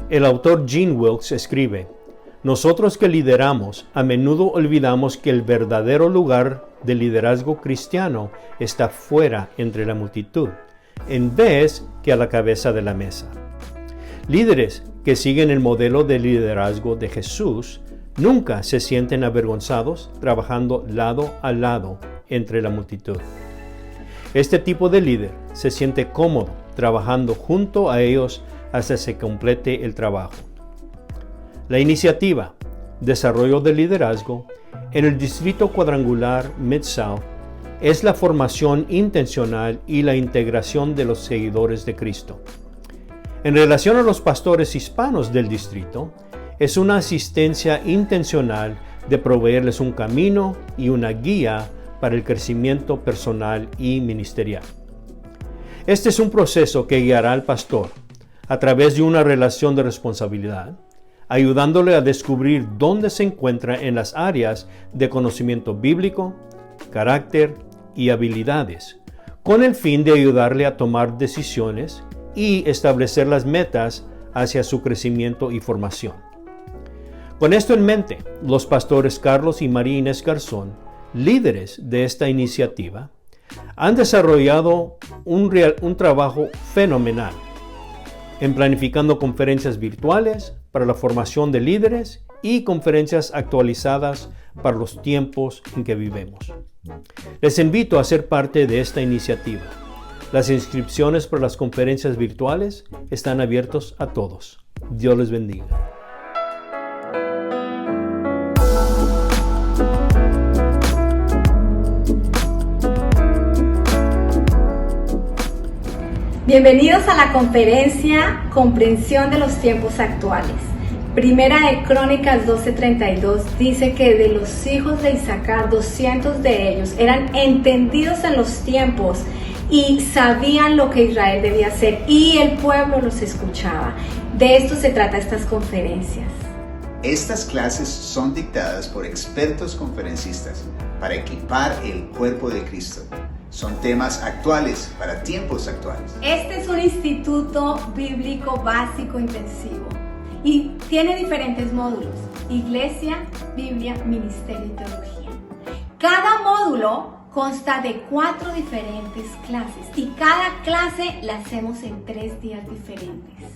El autor Gene Wilkes escribe: nosotros que lideramos a menudo olvidamos que el verdadero lugar del liderazgo cristiano está fuera entre la multitud, en vez que a la cabeza de la mesa. Líderes que siguen el modelo de liderazgo de Jesús nunca se sienten avergonzados trabajando lado a lado entre la multitud. Este tipo de líder se siente cómodo trabajando junto a ellos hasta se complete el trabajo. La iniciativa Desarrollo de Liderazgo en el Distrito Cuadrangular Mid-South es la formación intencional y la integración de los seguidores de Cristo. En relación a los pastores hispanos del distrito, es una asistencia intencional de proveerles un camino y una guía para el crecimiento personal y ministerial. Este es un proceso que guiará al pastor a través de una relación de responsabilidad, ayudándole a descubrir dónde se encuentra en las áreas de conocimiento bíblico, carácter y habilidades, con el fin de ayudarle a tomar decisiones y establecer las metas hacia su crecimiento y formación. Con esto en mente, los pastores Carlos y María Inés Garzón, líderes de esta iniciativa, han desarrollado un trabajo fenomenal en planificando conferencias virtuales para la formación de líderes y conferencias actualizadas para los tiempos en que vivimos. Les invito a ser parte de esta iniciativa. Las inscripciones para las conferencias virtuales están abiertas a todos. Dios les bendiga. Bienvenidos a la conferencia Comprensión de los tiempos actuales. Primera de Crónicas 12:32 dice que de los hijos de Isaacar, 200 de ellos eran entendidos en los tiempos y sabían lo que Israel debía hacer, y el pueblo los escuchaba. De esto se trata estas conferencias. Estas clases son dictadas por expertos conferencistas para equipar el cuerpo de Cristo. Son temas actuales para tiempos actuales. Este es un instituto bíblico básico intensivo y tiene diferentes módulos: Iglesia, Biblia, Ministerio y Teología. Cada módulo consta de 4 diferentes clases y cada clase la hacemos en 3 días diferentes.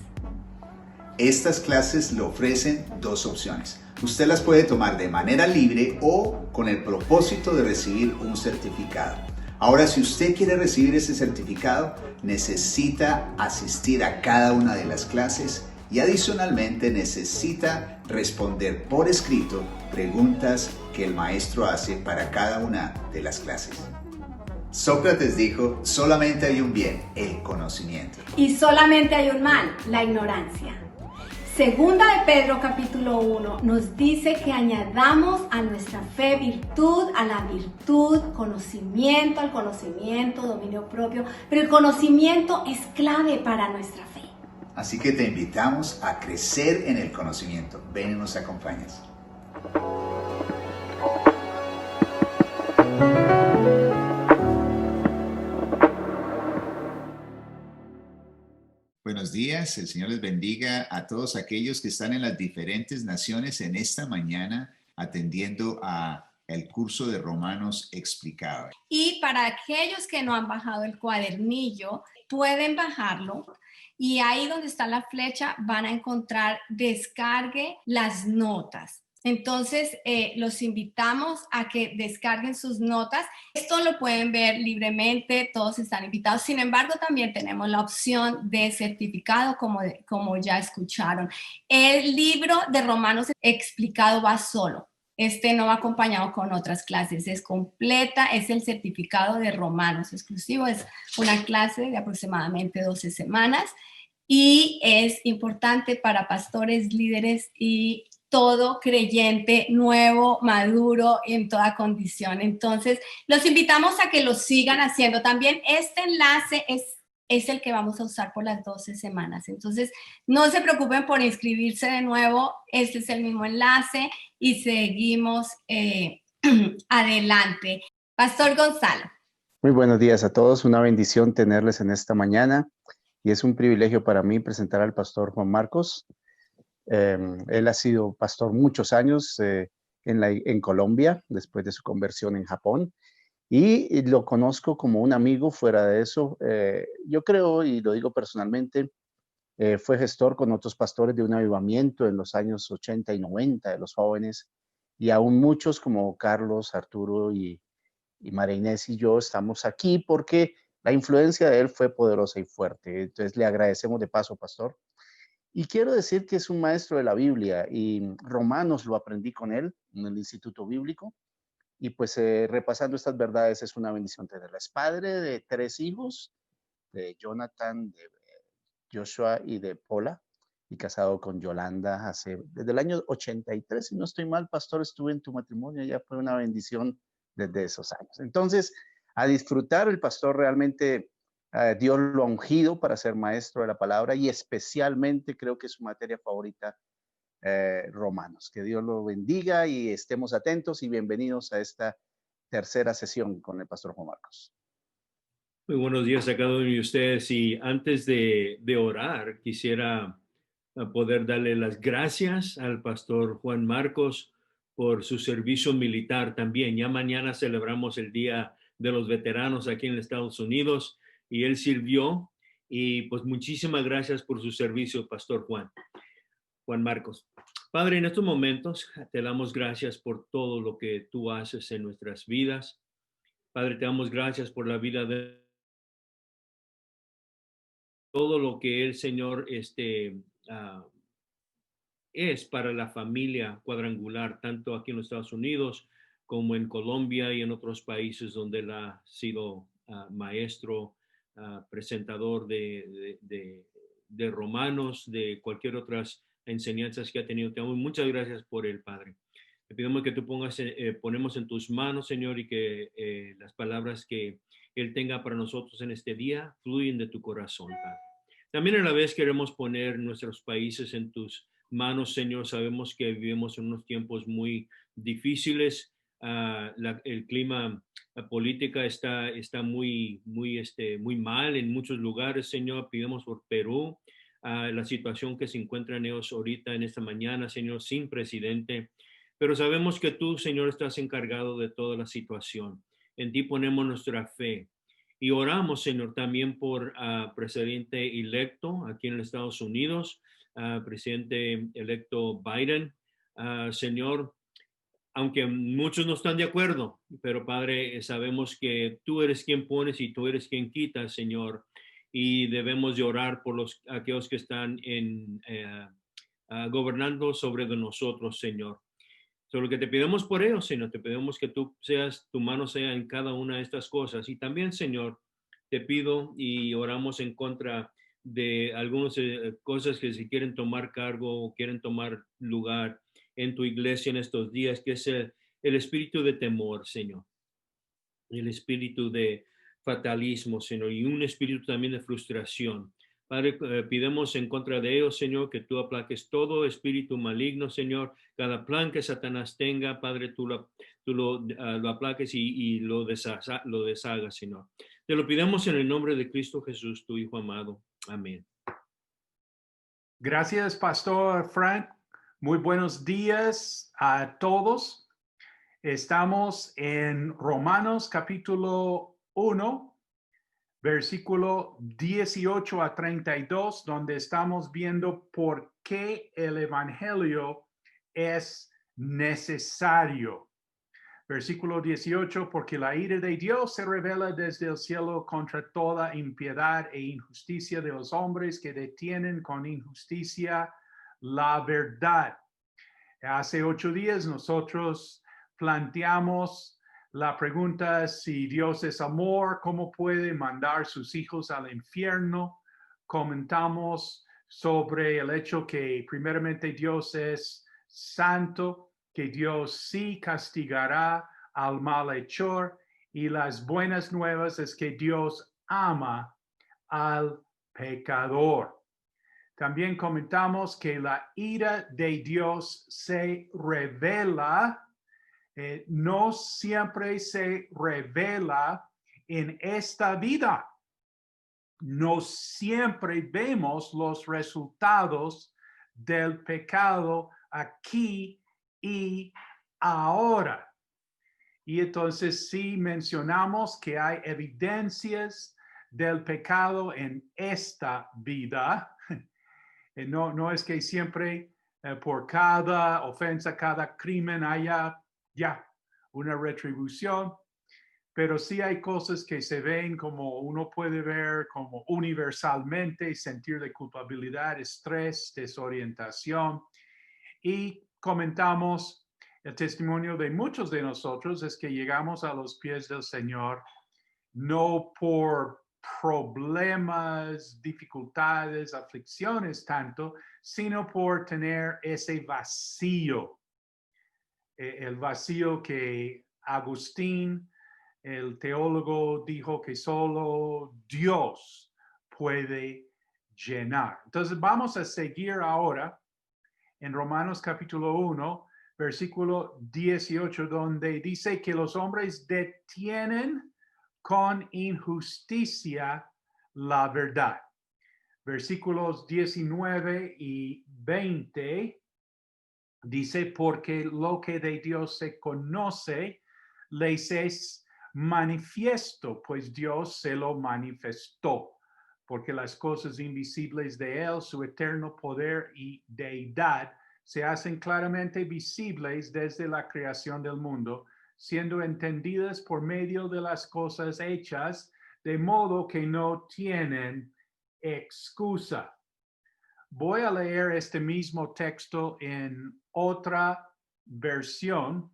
Estas clases le ofrecen 2 opciones. Usted las puede tomar de manera libre o con el propósito de recibir un certificado. Ahora, si usted quiere recibir ese certificado, necesita asistir a cada una de las clases y adicionalmente necesita responder por escrito preguntas que el maestro hace para cada una de las clases. Sócrates dijo: solamente hay un bien, el conocimiento. Y solamente hay un mal, la ignorancia. Segunda de Pedro capítulo 1 nos dice que añadamos a nuestra fe virtud, a la virtud conocimiento, al conocimiento dominio propio, pero el conocimiento es clave para nuestra fe. Así que te invitamos a crecer en el conocimiento. Ven y nos acompañas. Buenos días, el Señor les bendiga a todos aquellos que están en las diferentes naciones en esta mañana atendiendo a el curso de Romanos explicado. Y para aquellos que no han bajado el cuadernillo, pueden bajarlo y ahí donde está la flecha van a encontrar descargue las notas. Entonces, los invitamos a que descarguen sus notas. Esto lo pueden ver libremente, todos están invitados. Sin embargo, también tenemos la opción de certificado, como ya escucharon. El libro de Romanos explicado va solo. Este no va acompañado con otras clases. Es completa, es el certificado de Romanos exclusivo. Es una clase de aproximadamente 12 semanas y es importante para pastores, líderes y todo creyente nuevo, maduro, en toda condición. Entonces, los invitamos a que lo sigan haciendo. También este enlace es el que vamos a usar por las 12 semanas. Entonces, no se preocupen por inscribirse de nuevo. Este es el mismo enlace y seguimos adelante. Pastor Gonzalo. Muy buenos días a todos. Una bendición tenerles en esta mañana y es un privilegio para mí presentar al pastor Juan Marcos. Él ha sido pastor muchos años en Colombia, después de su conversión en Japón, y lo conozco como un amigo. Fuera de eso, yo creo, y lo digo personalmente, fue gestor con otros pastores de un avivamiento en los años 80 y 90 de los jóvenes, y aún muchos como Carlos, Arturo y María Inés y yo estamos aquí porque la influencia de él fue poderosa y fuerte. Entonces le agradecemos de paso, pastor. Y quiero decir que es un maestro de la Biblia, y Romanos lo aprendí con él en el Instituto Bíblico. Y pues repasando estas verdades, es una bendición tenerla. Es padre de 3 hijos, de Jonathan, de Joshua y de Paula, y casado con Yolanda desde el año 83, si no estoy mal, pastor, estuve en tu matrimonio, ya fue una bendición desde esos años. Entonces, a disfrutar. El pastor realmente, Dios lo ha ungido para ser maestro de la palabra, y especialmente creo que es su materia favorita, Romanos. Que Dios lo bendiga y estemos atentos, y bienvenidos a esta tercera sesión con el pastor Juan Marcos. Muy buenos días a cada uno de ustedes, y antes de orar, quisiera poder darle las gracias al pastor Juan Marcos por su servicio militar también. Ya mañana celebramos el Día de los Veteranos aquí en Estados Unidos, y él sirvió, y pues muchísimas gracias por su servicio, pastor Juan Marcos. Padre, en estos momentos te damos gracias por todo lo que tú haces en nuestras vidas. Padre, te damos gracias por la vida de todo lo que el Señor es para la familia cuadrangular, tanto aquí en los Estados Unidos como en Colombia y en otros países donde él ha sido maestro, presentador de Romanos, de cualquier otras enseñanzas que ha tenido. Te damos muchas gracias por el Padre. Te pedimos que tú ponemos en tus manos, Señor, y que las palabras que Él tenga para nosotros en este día fluyen de tu corazón, Padre. También a la vez queremos poner nuestros países en tus manos, Señor. Sabemos que vivimos en unos tiempos muy difíciles. El clima, la política está muy mal en muchos lugares, Señor. Pidamos por Perú, la situación que se encuentran ellos ahorita en esta mañana, Señor, sin presidente. Pero sabemos que tú, Señor, estás encargado de toda la situación. En ti ponemos nuestra fe. Y oramos, Señor, también por presidente electo aquí en los Estados Unidos, presidente electo Biden. Señor, aunque muchos no están de acuerdo, pero Padre, sabemos que tú eres quien pones y tú eres quien quitas, Señor. Y debemos de orar por aquellos que están gobernando sobre de nosotros, Señor. Solo que te pedimos por ellos, Señor, te pedimos que tu mano sea en cada una de estas cosas. Y también, Señor, te pido y oramos en contra de algunas cosas que se quieren tomar cargo o quieren tomar lugar en tu iglesia en estos días, que es el espíritu de temor, Señor. El espíritu de fatalismo, Señor, y un espíritu también de frustración. Padre, pidemos en contra de ellos, Señor, que tú aplaques todo espíritu maligno, Señor. Cada plan que Satanás tenga, Padre, tú lo aplaques y lo deshagas, Señor. Te lo pidamos en el nombre de Cristo Jesús, tu Hijo amado. Amén. Gracias, Pastor Frank. Muy buenos días a todos. Estamos en Romanos capítulo 1. Versículo 18 a 32, donde estamos viendo por qué el evangelio es necesario. Versículo 18, porque la ira de Dios se revela desde el cielo contra toda impiedad e injusticia de los hombres que detienen con injusticia la verdad. Hace 8 días nosotros planteamos la pregunta: si Dios es amor, ¿cómo puede mandar sus hijos al infierno? Comentamos sobre el hecho que primeramente Dios es santo, que Dios sí castigará al malhechor, y las buenas nuevas es que Dios ama al pecador. También comentamos que la ira de Dios se revela. No siempre se revela en esta vida. No siempre vemos los resultados del pecado aquí y ahora. Y entonces si mencionamos que hay evidencias del pecado en esta vida, no es que siempre por cada ofensa, cada crimen haya ya una retribución, pero sí hay cosas que se ven como uno puede ver como universalmente, sentir de culpabilidad, estrés, desorientación. Y comentamos el testimonio de muchos de nosotros es que llegamos a los pies del Señor no por problemas, dificultades, aflicciones tanto, sino por tener ese vacío, el vacío que Agustín, el teólogo, dijo que solo Dios puede llenar. Entonces vamos a seguir ahora en Romanos capítulo 1, versículo 18, donde dice que los hombres detienen con injusticia la verdad. Versículos 19 y 20 dice, porque lo que de Dios se conoce les es manifiesto, pues Dios se lo manifestó, porque las cosas invisibles de Él, su eterno poder y deidad, se hacen claramente visibles desde la creación del mundo, siendo entendidas por medio de las cosas hechas, de modo que no tienen excusa. Voy a leer este mismo texto en otra versión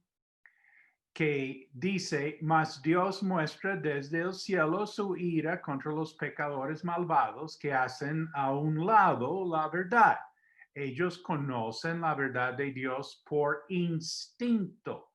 que dice, mas Dios muestra desde el cielo su ira contra los pecadores malvados que hacen a un lado la verdad. Ellos conocen la verdad de Dios por instinto,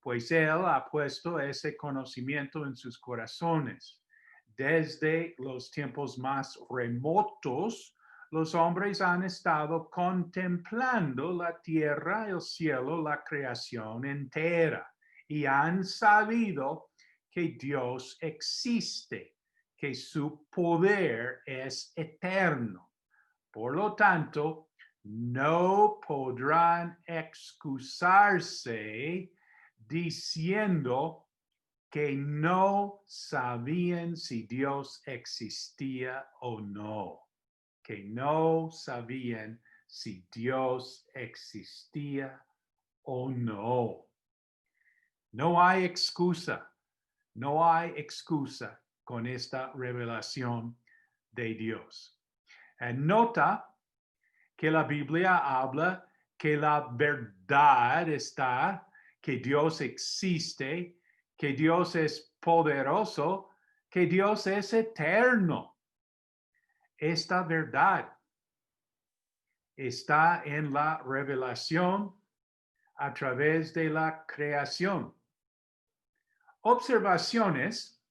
pues Él ha puesto ese conocimiento en sus corazones. Desde los tiempos más remotos, los hombres han estado contemplando la tierra, el cielo, la creación entera, y han sabido que Dios existe, que su poder es eterno. Por lo tanto, no podrán excusarse diciendo que no sabían si Dios existía o no. Que no sabían si Dios existía o no. No hay excusa. No hay excusa con esta revelación de Dios. Nota que la Biblia habla que la verdad está, que Dios existe, que Dios es poderoso, que Dios es eterno. Esta verdad está en la revelación a través de la creación. Observaciones.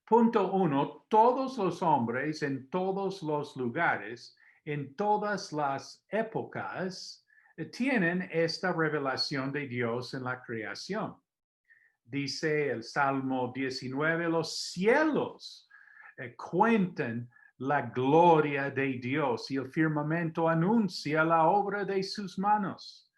Punto 1. Todos los hombres en todos los lugares, en todas las épocas, tienen esta revelación de Dios en la creación. Dice el Salmo 19, los cielos cuentan la gloria de Dios y el firmamento anuncia la obra de sus manos.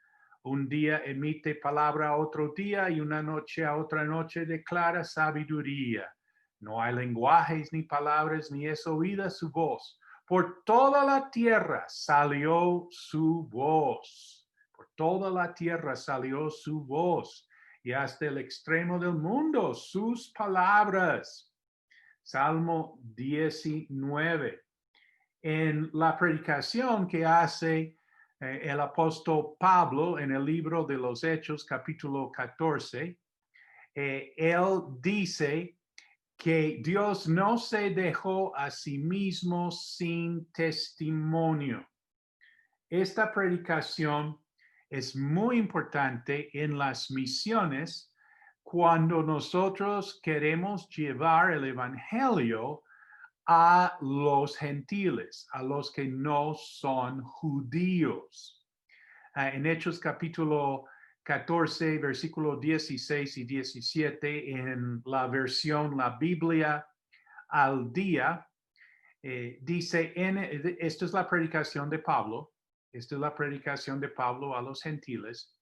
Un día emite palabra a otro día y una noche a otra noche declara sabiduría. No hay lenguajes ni palabras, ni es oída su voz. Por toda la tierra salió su voz. Por toda la tierra salió su voz. Y hasta el extremo del mundo sus palabras. Salmo 19. En la predicación que hace el apóstol Pablo en el libro de los Hechos, capítulo 14, él dice que Dios no se dejó a sí mismo sin testimonio. Esta predicación es muy importante en las misiones cuando nosotros queremos llevar el evangelio a los gentiles, a los que no son judíos. En Hechos capítulo 14, versículo 16 y 17, en la versión La Biblia al Día, dice, esta es la predicación de Pablo, esta es la predicación de Pablo a los gentiles,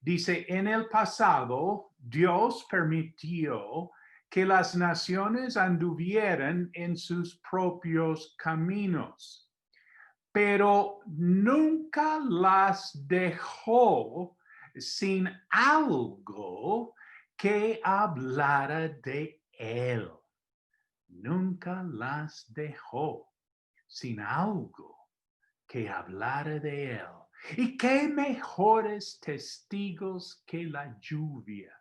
dice, en el pasado Dios permitió que las naciones anduvieran en sus propios caminos, pero nunca las dejó sin algo que hablara de él. Nunca las dejó sin algo que hablara de él. Y qué mejores testigos que la lluvia,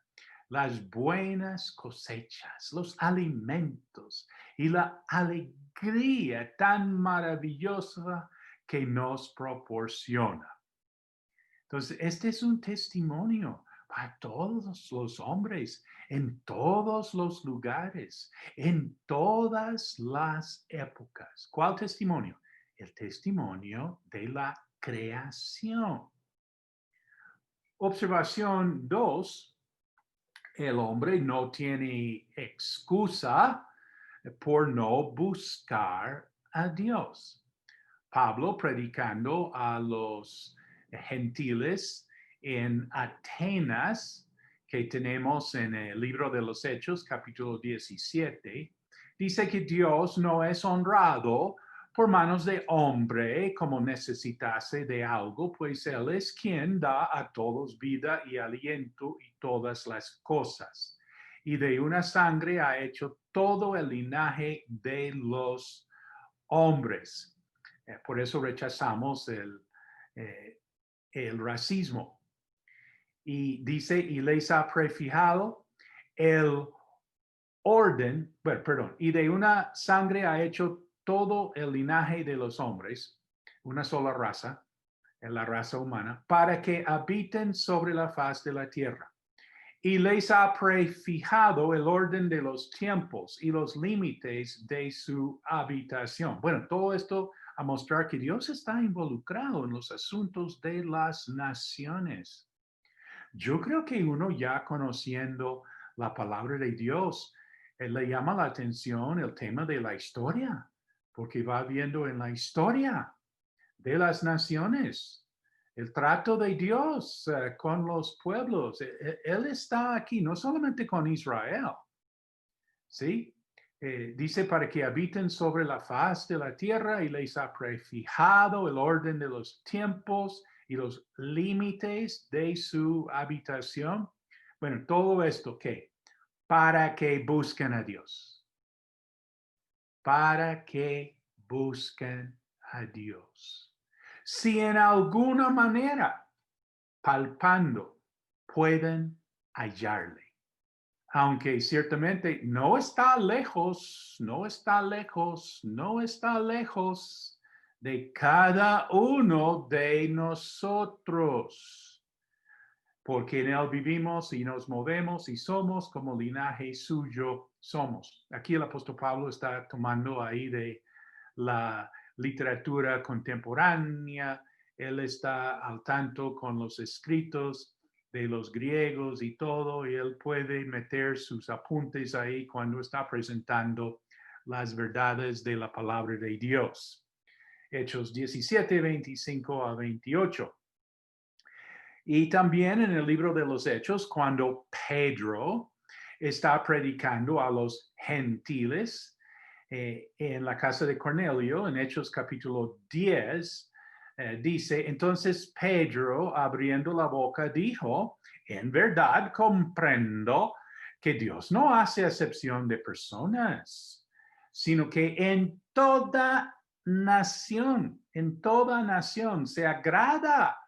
las buenas cosechas, los alimentos y la alegría tan maravillosa que nos proporciona. Entonces, este es un testimonio para todos los hombres, en todos los lugares, en todas las épocas. ¿Cuál testimonio? El testimonio de la creación. Observación 2. El hombre no tiene excusa por no buscar a Dios. Pablo, predicando a los gentiles en Atenas, que tenemos en el libro de los Hechos, capítulo 17, dice que Dios no es honrado por manos de hombre como necesitase de algo, pues Él es quien da a todos vida y aliento y todas las cosas. Y de una sangre ha hecho todo el linaje de los hombres. Por eso rechazamos el racismo. Y dice, y les ha prefijado el orden, y de una sangre ha hecho todo el linaje de los hombres, una sola raza, la raza humana, para que habiten sobre la faz de la tierra. Y les ha prefijado el orden de los tiempos y los límites de su habitación. Bueno, todo esto a mostrar que Dios está involucrado en los asuntos de las naciones. Yo creo que uno ya conociendo la palabra de Dios, le llama la atención el tema de la historia, porque va viendo en la historia de las naciones el trato de Dios con los pueblos. Él está aquí, no solamente con Israel, ¿sí? Dice para que habiten sobre la faz de la tierra y les ha prefijado el orden de los tiempos y los límites de su habitación. Bueno, todo esto, ¿qué? Para que busquen a Dios. Para que busquen a Dios. Si en alguna manera, palpando, pueden hallarle. Aunque ciertamente no está lejos, no está lejos, no está lejos de cada uno de nosotros. Porque en Él vivimos y nos movemos y somos como linaje suyo somos. Aquí el apóstol Pablo está tomando ahí de la literatura contemporánea. Él está al tanto con los escritos de los griegos y todo, y él puede meter sus apuntes ahí cuando está presentando las verdades de la palabra de Dios. Hechos 17, 25 a 28. Y también en el libro de los Hechos, cuando Pedro está predicando a los gentiles en la casa de Cornelio, en Hechos capítulo 10, dice, entonces Pedro, abriendo la boca, dijo, en verdad comprendo que Dios no hace acepción de personas, sino que en toda nación se agrada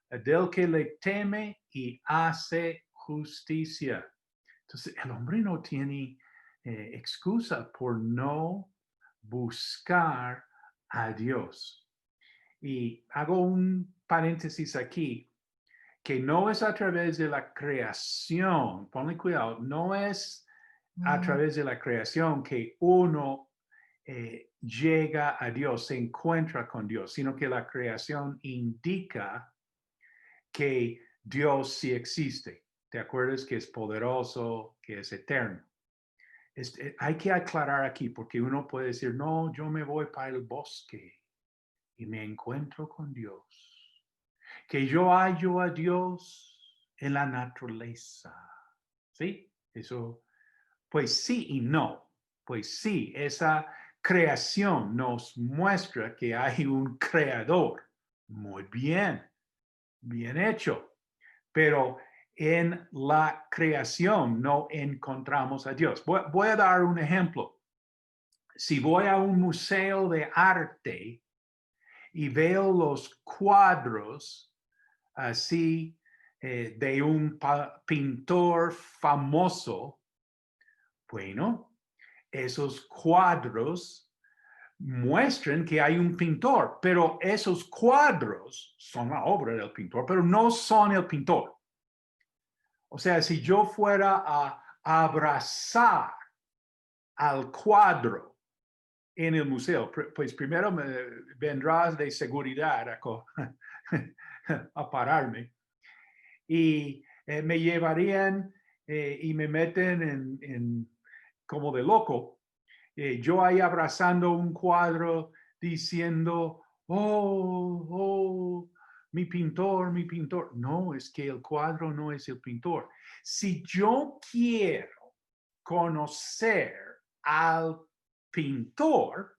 del que le teme y hace justicia. Entonces, el hombre no tiene excusa por no buscar a Dios. Y hago un paréntesis aquí, que no es a través de la creación, ponle cuidado, no es a través de la creación que uno llega a Dios, se encuentra con Dios, sino que la creación indica que Dios sí existe. ¿Te acuerdas que es poderoso, que es eterno? Hay que aclarar aquí porque uno puede decir, no, yo me voy para el bosque y me encuentro con Dios. que yo hallo a Dios en la naturaleza. ¿Sí? Eso, pues sí y no. Pues sí, esa creación nos muestra que hay un creador. Muy bien, bien hecho. Pero en la creación no encontramos a Dios. Voy a dar un ejemplo. Si voy a un museo de arte y veo los cuadros así de un pintor famoso, bueno, esos cuadros muestran que hay un pintor, pero esos cuadros son la obra del pintor, pero no son el pintor. O sea, si yo fuera a abrazar al cuadro en el museo, pues primero me vendrás de seguridad a pararme y me llevarían y me meten en como de loco. Yo ahí abrazando un cuadro diciendo, oh, mi pintor, mi pintor. No, es que el cuadro no es el pintor. Si yo quiero conocer al pintor,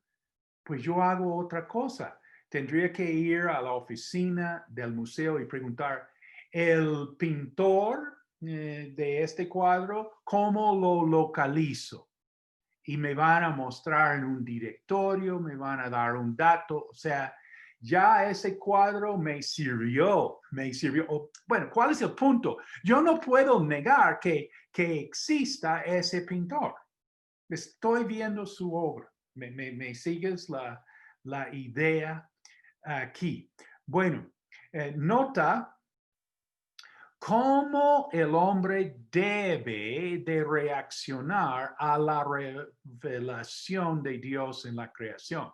pues yo hago otra cosa. Tendría que ir a la oficina del museo y preguntar, el pintor de este cuadro, ¿cómo lo localizo? Y me van a mostrar en un directorio, me van a dar un dato, o sea, ya ese cuadro me sirvió. Bueno, ¿cuál es el punto? Yo no puedo negar que exista ese pintor. Estoy viendo su obra. ¿Me sigues la idea aquí? Bueno, nota cómo el hombre debe de reaccionar a la revelación de Dios en la creación.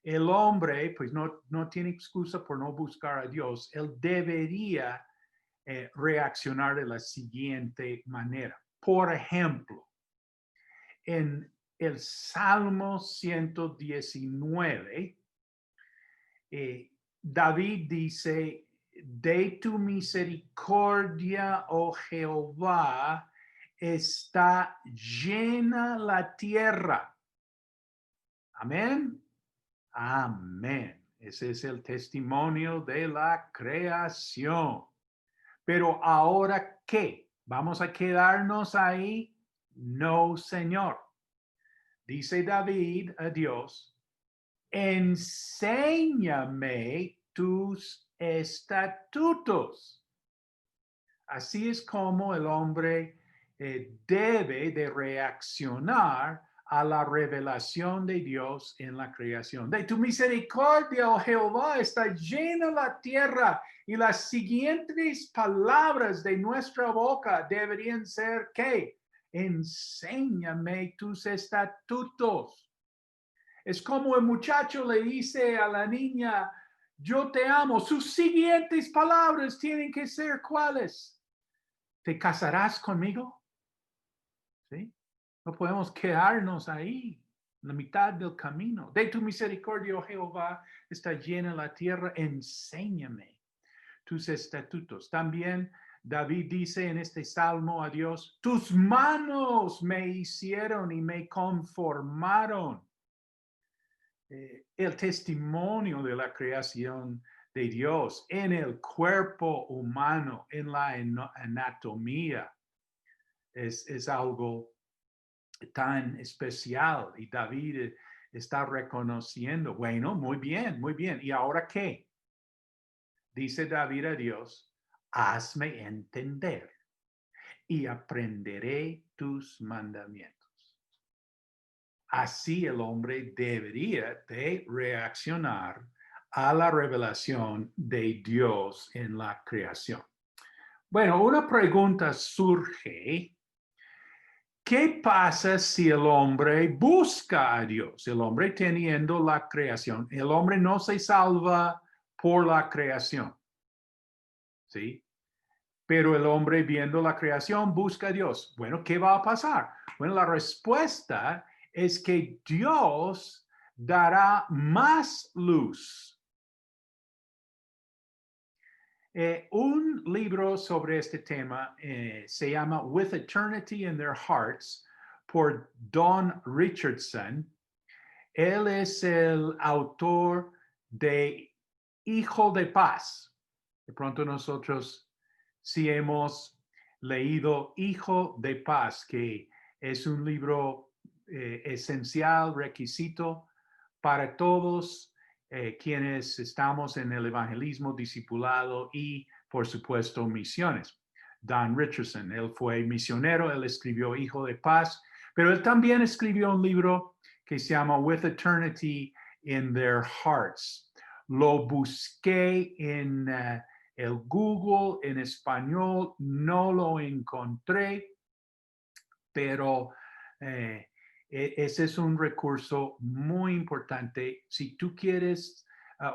El hombre, pues no tiene excusa por no buscar a Dios. Él debería reaccionar de la siguiente manera. Por ejemplo, en el Salmo 119, David dice, de tu misericordia, oh Jehová, está llena la tierra. Amén. Amén. Ese es el testimonio de la creación. Pero ahora, ¿qué? ¿Vamos a quedarnos ahí? No, Señor. Dice David a Dios, enséñame tus estatutos. Así es como el hombre debe de reaccionar a la revelación de Dios en la creación. De tu misericordia, oh Jehová, está llena la tierra, y las siguientes palabras de nuestra boca deberían ser, ¿qué? Enséñame tus estatutos. Es como el muchacho le dice a la niña, yo te amo. Sus siguientes palabras tienen que ser ¿cuáles? ¿Te casarás conmigo? ¿Sí? No podemos quedarnos ahí, en la mitad del camino. De tu misericordia, oh Jehová, está llena la tierra. Enséñame tus estatutos. También David dice en este salmo a Dios, tus manos me hicieron y me conformaron. El testimonio de la creación de Dios en el cuerpo humano, en la anatomía, es algo tan especial, y David está reconociendo, bueno, muy bien, ¿y ahora qué? Dice David a Dios, hazme entender y aprenderé tus mandamientos. Así el hombre debería de reaccionar a la revelación de Dios en la creación. Bueno, una pregunta surge. ¿Qué pasa si el hombre busca a Dios? El hombre teniendo la creación. El hombre no se salva por la creación. ¿Sí? Pero el hombre viendo la creación busca a Dios. Bueno, ¿qué va a pasar? Bueno, la respuesta es que Dios dará más luz. Un libro sobre este tema se llama With Eternity in Their Hearts por Don Richardson. Él es el autor de Hijo de Paz. De pronto nosotros sí hemos leído Hijo de Paz, que es un libro esencial, requisito para todos quienes estamos en el evangelismo, discipulado y, por supuesto, misiones. Don Richardson, él fue misionero, él escribió Hijo de Paz, pero él también escribió un libro que se llama With Eternity in Their Hearts. Lo busqué en el Google en español, no lo encontré, pero ese es un recurso muy importante. Si tú quieres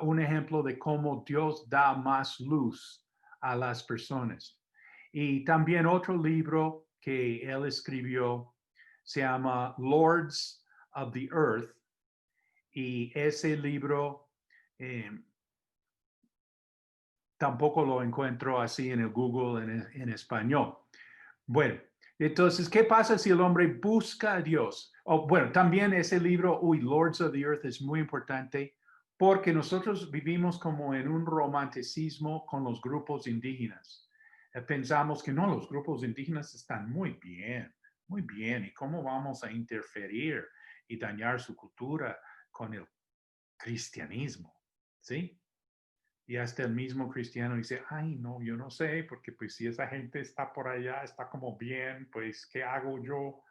un ejemplo de cómo Dios da más luz a las personas. Y también otro libro que él escribió se llama Lords of the Earth. Y ese libro tampoco lo encuentro así en el Google en español. Bueno, entonces, ¿qué pasa si el hombre busca a Dios? Bueno, también ese libro, Lords of the Earth, es muy importante porque nosotros vivimos como en un romanticismo con los grupos indígenas. Pensamos que no, los grupos indígenas están muy bien, ¿y cómo vamos a interferir y dañar su cultura con el cristianismo? ¿Sí? Y hasta el mismo cristiano dice, ay, no, yo no sé, porque pues si esa gente está por allá, está como bien, pues, ¿qué hago yo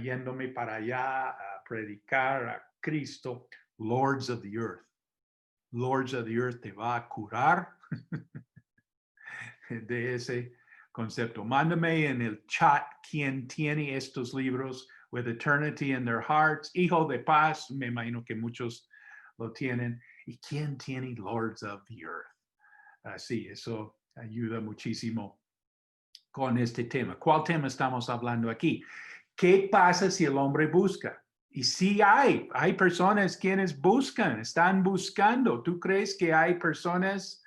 yéndome para allá a predicar a Cristo? Lords of the Earth. Lords of the Earth te va a curar de ese concepto. Mándame en el chat quién tiene estos libros, With Eternity in Their Hearts, Hijo de Paz, me imagino que muchos lo tienen. ¿Y quién tiene Lords of the Earth? Sí, eso ayuda muchísimo con este tema. ¿Cuál tema estamos hablando aquí? ¿Qué pasa si el hombre busca? Y sí hay personas quienes buscan, están buscando. ¿Tú crees que hay personas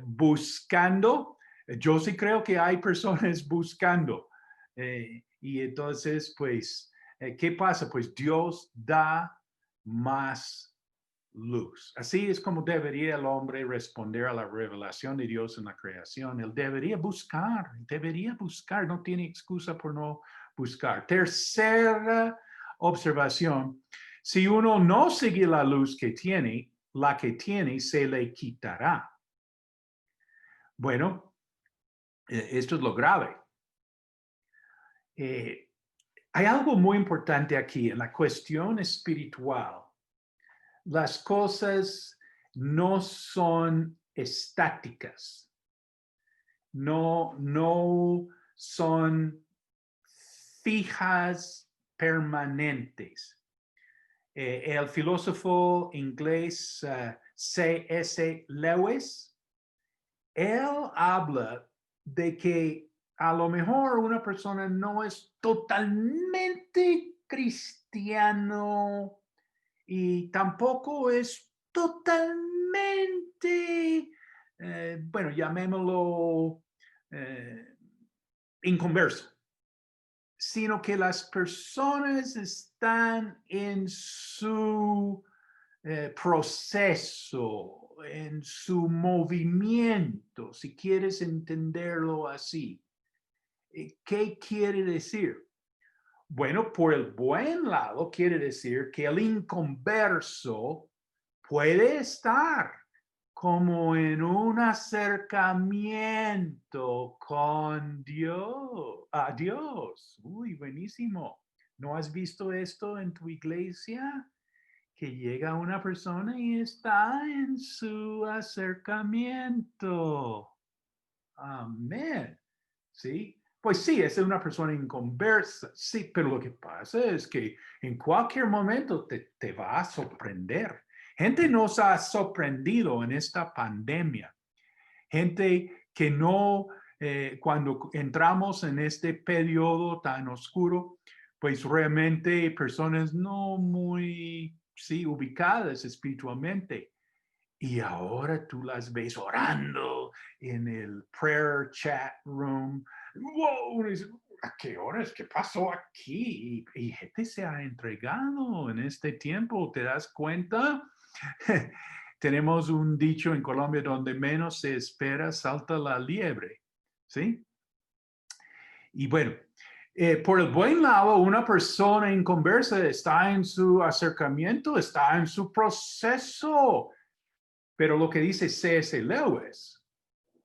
buscando? Yo sí creo que hay personas buscando. Y entonces, pues, ¿qué pasa? Pues Dios da más luz. Así es como debería el hombre responder a la revelación de Dios en la creación. Él debería buscar, no tiene excusa por no buscar. Tercera observación, si uno no sigue la luz que tiene, la que tiene se le quitará. Bueno, esto es lo grave. Hay algo muy importante aquí en la cuestión espiritual. Las cosas no son estáticas, no son fijas, permanentes. El filósofo inglés C.S. Lewis, él habla de que a lo mejor una persona no es totalmente cristiano y tampoco es totalmente, bueno, llamémoslo inconverso, sino que las personas están en su proceso, en su movimiento, si quieres entenderlo así. ¿Qué quiere decir? Bueno, por el buen lado quiere decir que el inconverso puede estar como en un acercamiento con Dios, a Dios. Uy, buenísimo. ¿No has visto esto en tu iglesia? Que llega una persona y está en su acercamiento. Amén. ¿Sí? Pues sí, es una persona inconversa, sí, pero lo que pasa es que en cualquier momento te va a sorprender. Gente nos ha sorprendido en esta pandemia. Gente que no, cuando entramos en este periodo tan oscuro, pues realmente personas no muy, sí, ubicadas espiritualmente. y ahora tú las ves orando en el prayer chat room. ¡Wow! ¿A qué horas? ¿Qué pasó aquí? Y gente se ha entregado en este tiempo, ¿te das cuenta? Tenemos un dicho en Colombia: donde menos se espera, salta la liebre, ¿sí? Y bueno, por el buen lado, una persona inconversa está en su acercamiento, está en su proceso. Pero lo que dice C.S. Lewis,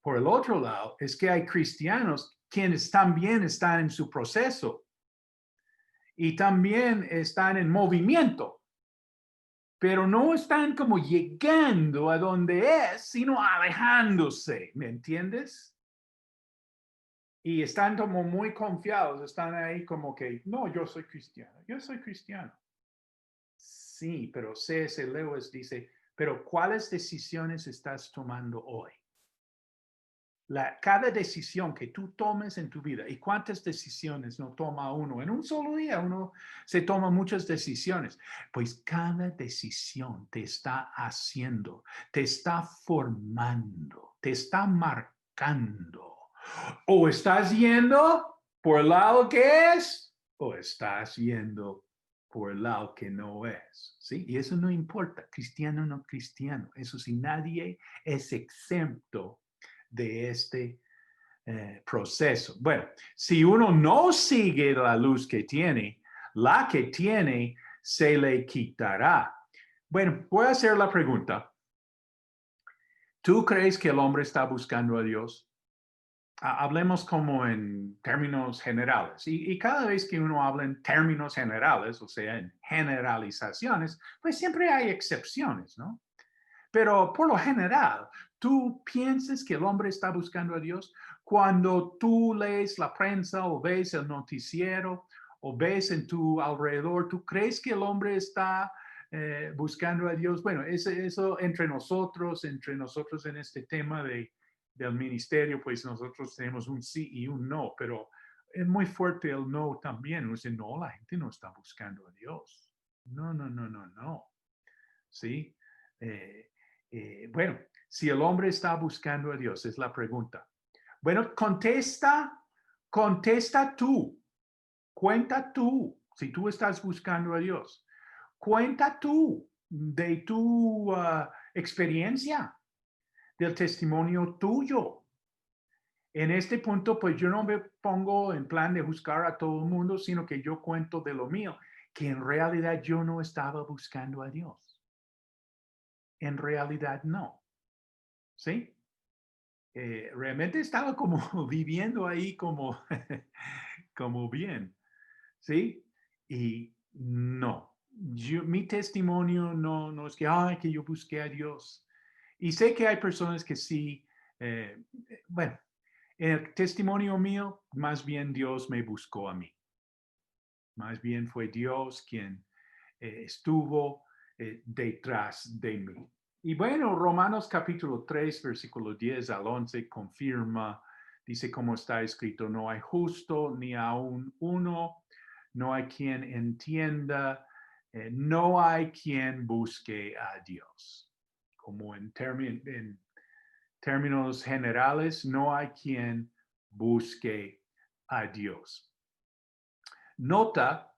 por el otro lado, es que hay cristianos quienes también están en su proceso y también están en movimiento, pero no están como llegando a donde es, sino alejándose, ¿me entiendes? Y están como muy confiados, están ahí como que, no, yo soy cristiano, yo soy cristiano. Sí, pero C.S. Lewis dice, pero ¿cuáles decisiones estás tomando hoy? Cada decisión que tú tomes en tu vida, ¿y cuántas decisiones no toma uno? En un solo día uno se toma muchas decisiones. Pues cada decisión te está haciendo, te está formando, te está marcando. O estás yendo por el lado que es, o estás yendo por el lado que no es, ¿sí? Y eso no importa, cristiano o no cristiano. Eso sí, nadie es exento de este proceso. Bueno, si uno no sigue la luz que tiene, la que tiene se le quitará. Bueno, voy a hacer la pregunta. ¿Tú crees que el hombre está buscando a Dios? Hablemos como en términos generales. Y cada vez que uno habla en términos generales, o sea, en generalizaciones, pues siempre hay excepciones, ¿no? Pero por lo general, ¿tú piensas que el hombre está buscando a Dios? Cuando tú lees la prensa o ves el noticiero o ves en tu alrededor, ¿tú crees que el hombre está buscando a Dios? Bueno, eso entre nosotros en este tema del ministerio, pues nosotros tenemos un sí y un no, pero es muy fuerte el no también. Uno dice, no, la gente no está buscando a Dios. No, no, no, no, no. ¿Sí? Bueno, si el hombre está buscando a Dios, es la pregunta. Bueno, contesta tú, cuenta tú, si tú estás buscando a Dios. Cuenta tú de tu experiencia, del testimonio tuyo. En este punto, pues yo no me pongo en plan de juzgar a todo el mundo, sino que yo cuento de lo mío, que en realidad yo no estaba buscando a Dios. En realidad no. ¿Sí? Realmente estaba como viviendo ahí como, como bien. ¿Sí? Y no. Mi testimonio no es que, ay, que yo busqué a Dios. Y sé que hay personas que sí, bueno, en el testimonio mío, más bien Dios me buscó a mí. Más bien fue Dios quien estuvo detrás de mí. Y bueno, Romanos capítulo 3, versículo 10 al 11 confirma, dice como está escrito, no hay justo ni aún uno, no hay quien entienda, no hay quien busque a Dios. Como en términos generales, no hay quien busque a Dios. Nota,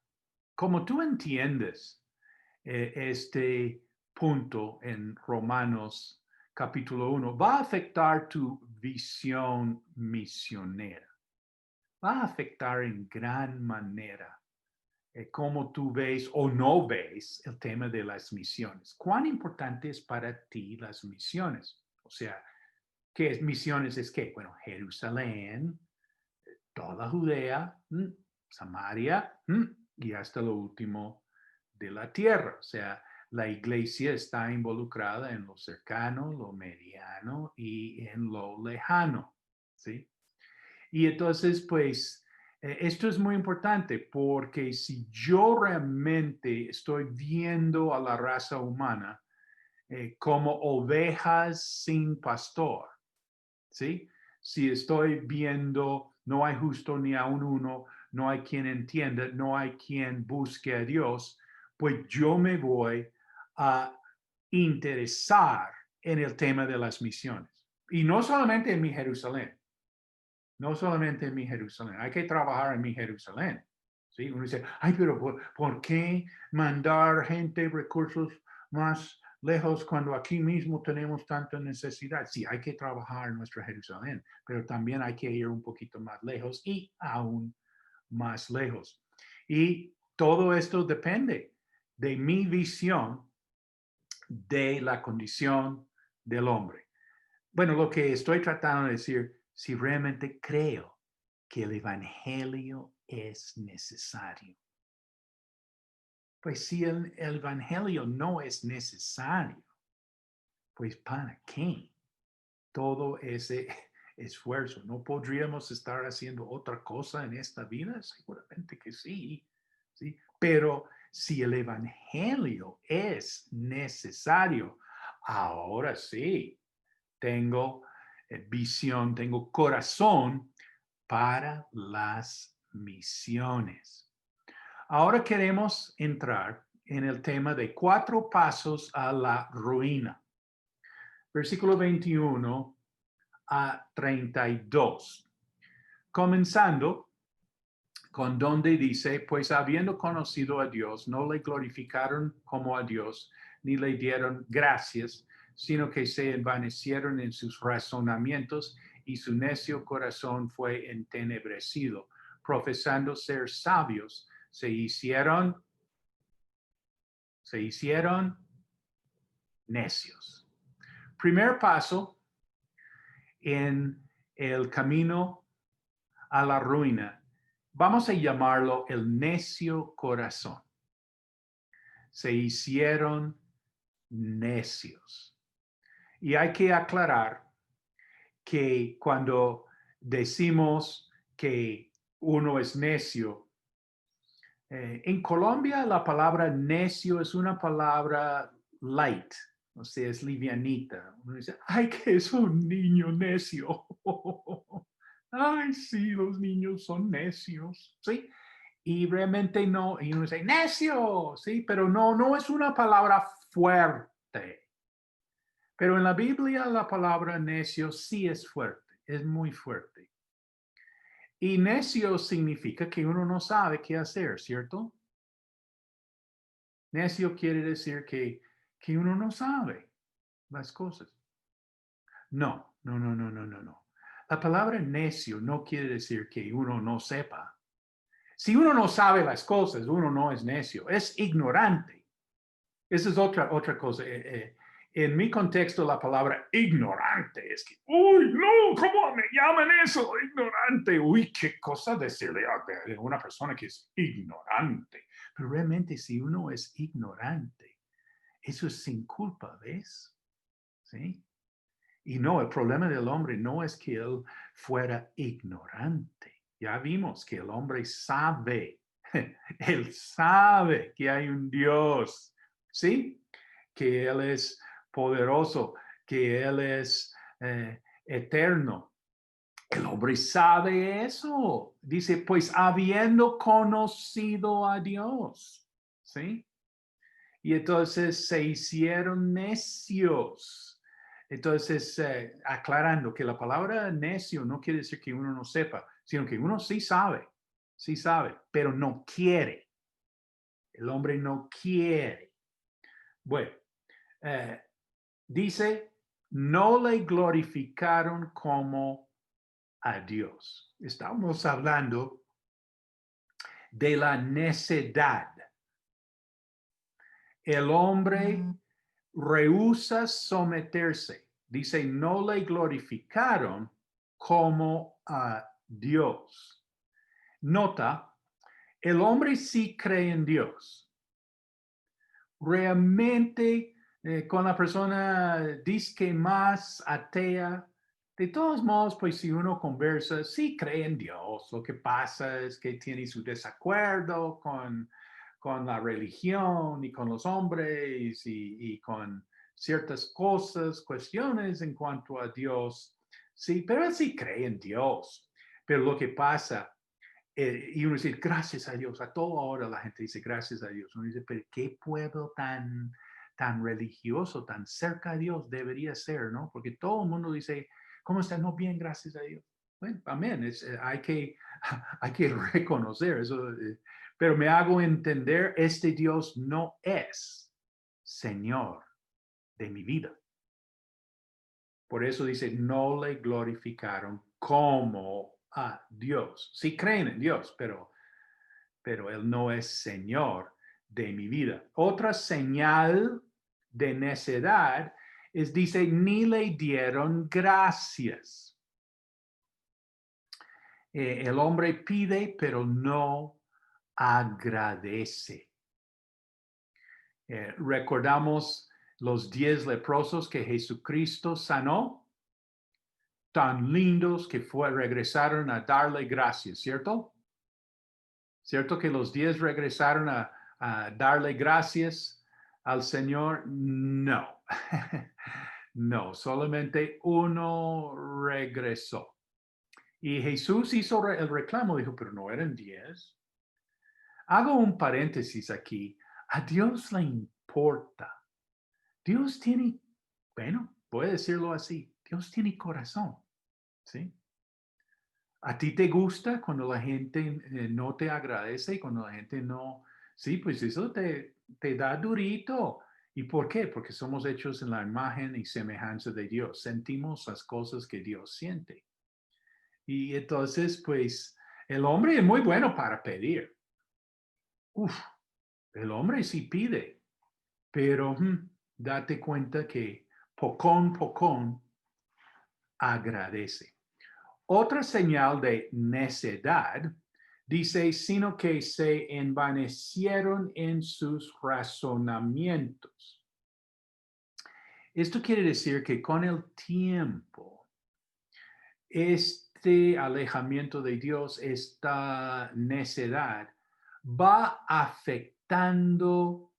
como tú entiendes este punto en Romanos capítulo 1, va a afectar tu visión misionera. Va a afectar en gran manera cómo tú ves o no ves el tema de las misiones. ¿Cuán importante es para ti las misiones? O sea, ¿qué es misiones? Es que, bueno, Jerusalén, toda Judea, Samaria y hasta lo último de la tierra. O sea, la iglesia está involucrada en lo cercano, lo mediano y en lo lejano, ¿sí? Y entonces, pues, esto es muy importante porque si yo realmente estoy viendo a la raza humana como ovejas sin pastor, ¿sí? Si estoy viendo, no hay justo ni aun uno, no hay quien entienda, no hay quien busque a Dios, pues yo me voy a interesar en el tema de las misiones. Y no solamente en mi Jerusalén. No solamente en mi Jerusalén. Hay que trabajar en mi Jerusalén. ¿Sí? Uno dice, ay, pero ¿por qué mandar gente, recursos más lejos cuando aquí mismo tenemos tanta necesidad? Sí, hay que trabajar en nuestra Jerusalén, pero también hay que ir un poquito más lejos y aún más lejos. Y todo esto depende de mi visión de la condición del hombre. Bueno, lo que estoy tratando de decir, si realmente creo que el evangelio es necesario. Pues si el evangelio no es necesario, pues ¿para qué todo ese esfuerzo? ¿No podríamos estar haciendo otra cosa en esta vida? Seguramente que sí, ¿sí? Pero si el evangelio es necesario, ahora sí, tengo visión, tengo corazón para las misiones. Ahora queremos entrar en el tema de 4 pasos a la ruina. Versículo 21 a 32. Comenzando con donde dice, pues habiendo conocido a Dios, no le glorificaron como a Dios, ni le dieron gracias, sino que se envanecieron en sus razonamientos y su necio corazón fue entenebrecido. Profesando ser sabios, se hicieron necios. Primer paso en el camino a la ruina, vamos a llamarlo el necio corazón. Se hicieron necios. Y hay que aclarar que cuando decimos que uno es necio, en Colombia la palabra necio es una palabra light, o sea, es livianita. Uno dice, ay, que es un niño necio. Ay, sí, los niños son necios, ¿sí? Y realmente no, y uno dice, necio, ¿sí? Pero no es una palabra fuerte. Pero en la Biblia la palabra necio sí es fuerte, es muy fuerte. Y necio significa que uno no sabe qué hacer, ¿cierto? Necio quiere decir que uno no sabe las cosas. No. La palabra necio no quiere decir que uno no sepa. Si uno no sabe las cosas, uno no es necio, es ignorante. Esa es otra cosa. En mi contexto, la palabra ignorante es que, uy, no, ¿cómo me llaman eso? Ignorante. Uy, qué cosa decirle a una persona que es ignorante. Pero realmente si uno es ignorante, eso es sin culpa, ¿ves? ¿Sí? Y no, el problema del hombre no es que él fuera ignorante. Ya vimos que el hombre sabe, él sabe que hay un Dios, ¿sí? Que Él es poderoso, que Él es eterno. El hombre sabe eso. Dice, pues habiendo conocido a Dios, ¿sí? Y entonces se hicieron necios. Entonces, aclarando que la palabra necio no quiere decir que uno no sepa, sino que uno sí sabe, pero no quiere. El hombre no quiere. Bueno, dice, no le glorificaron como a Dios. Estamos hablando de la necedad. El hombre rehúsa someterse. Dice, no le glorificaron como a Dios. Nota, el hombre sí cree en Dios. Realmente, con la persona disque más atea, de todos modos, pues si uno conversa, sí cree en Dios. Lo que pasa es que tiene su desacuerdo con la religión y con los hombres y con ciertas cosas, cuestiones en cuanto a Dios. Sí, pero él sí cree en Dios. Pero lo que pasa, y uno dice, gracias a Dios, a toda hora la gente dice, gracias a Dios. Uno dice, pero qué pueblo tan tan religioso, tan cerca de Dios debería ser, ¿no? Porque todo el mundo dice, ¿cómo estás? No, bien, gracias a Dios. Bueno, amén. Hay que reconocer eso. Pero me hago entender, este Dios no es Señor de mi vida. Por eso dice, no le glorificaron como a Dios. Sí creen en Dios, pero Él no es Señor de mi vida. Otra señal de necedad dice, ni le dieron gracias. El hombre pide, pero no agradece. Recordamos los 10 leprosos que Jesucristo sanó, tan lindos que regresaron a darle gracias, ¿cierto? ¿Cierto que los 10 regresaron a darle gracias al Señor? No, no, solamente uno regresó. Y Jesús hizo el reclamo, dijo, pero no eran 10. Hago un paréntesis aquí. A Dios le importa. Dios tiene, bueno, puede decirlo así, Dios tiene corazón, ¿sí? ¿A ti te gusta cuando la gente no te agradece y cuando la gente no? Sí, pues eso te da durito. ¿Y por qué? Porque somos hechos en la imagen y semejanza de Dios. Sentimos las cosas que Dios siente. Y entonces, pues, el hombre es muy bueno para pedir. El hombre sí pide, pero date cuenta que pocón agradece. Otra señal de necedad dice, sino que se envanecieron en sus razonamientos. Esto quiere decir que con el tiempo, este alejamiento de Dios, esta necedad, va afectando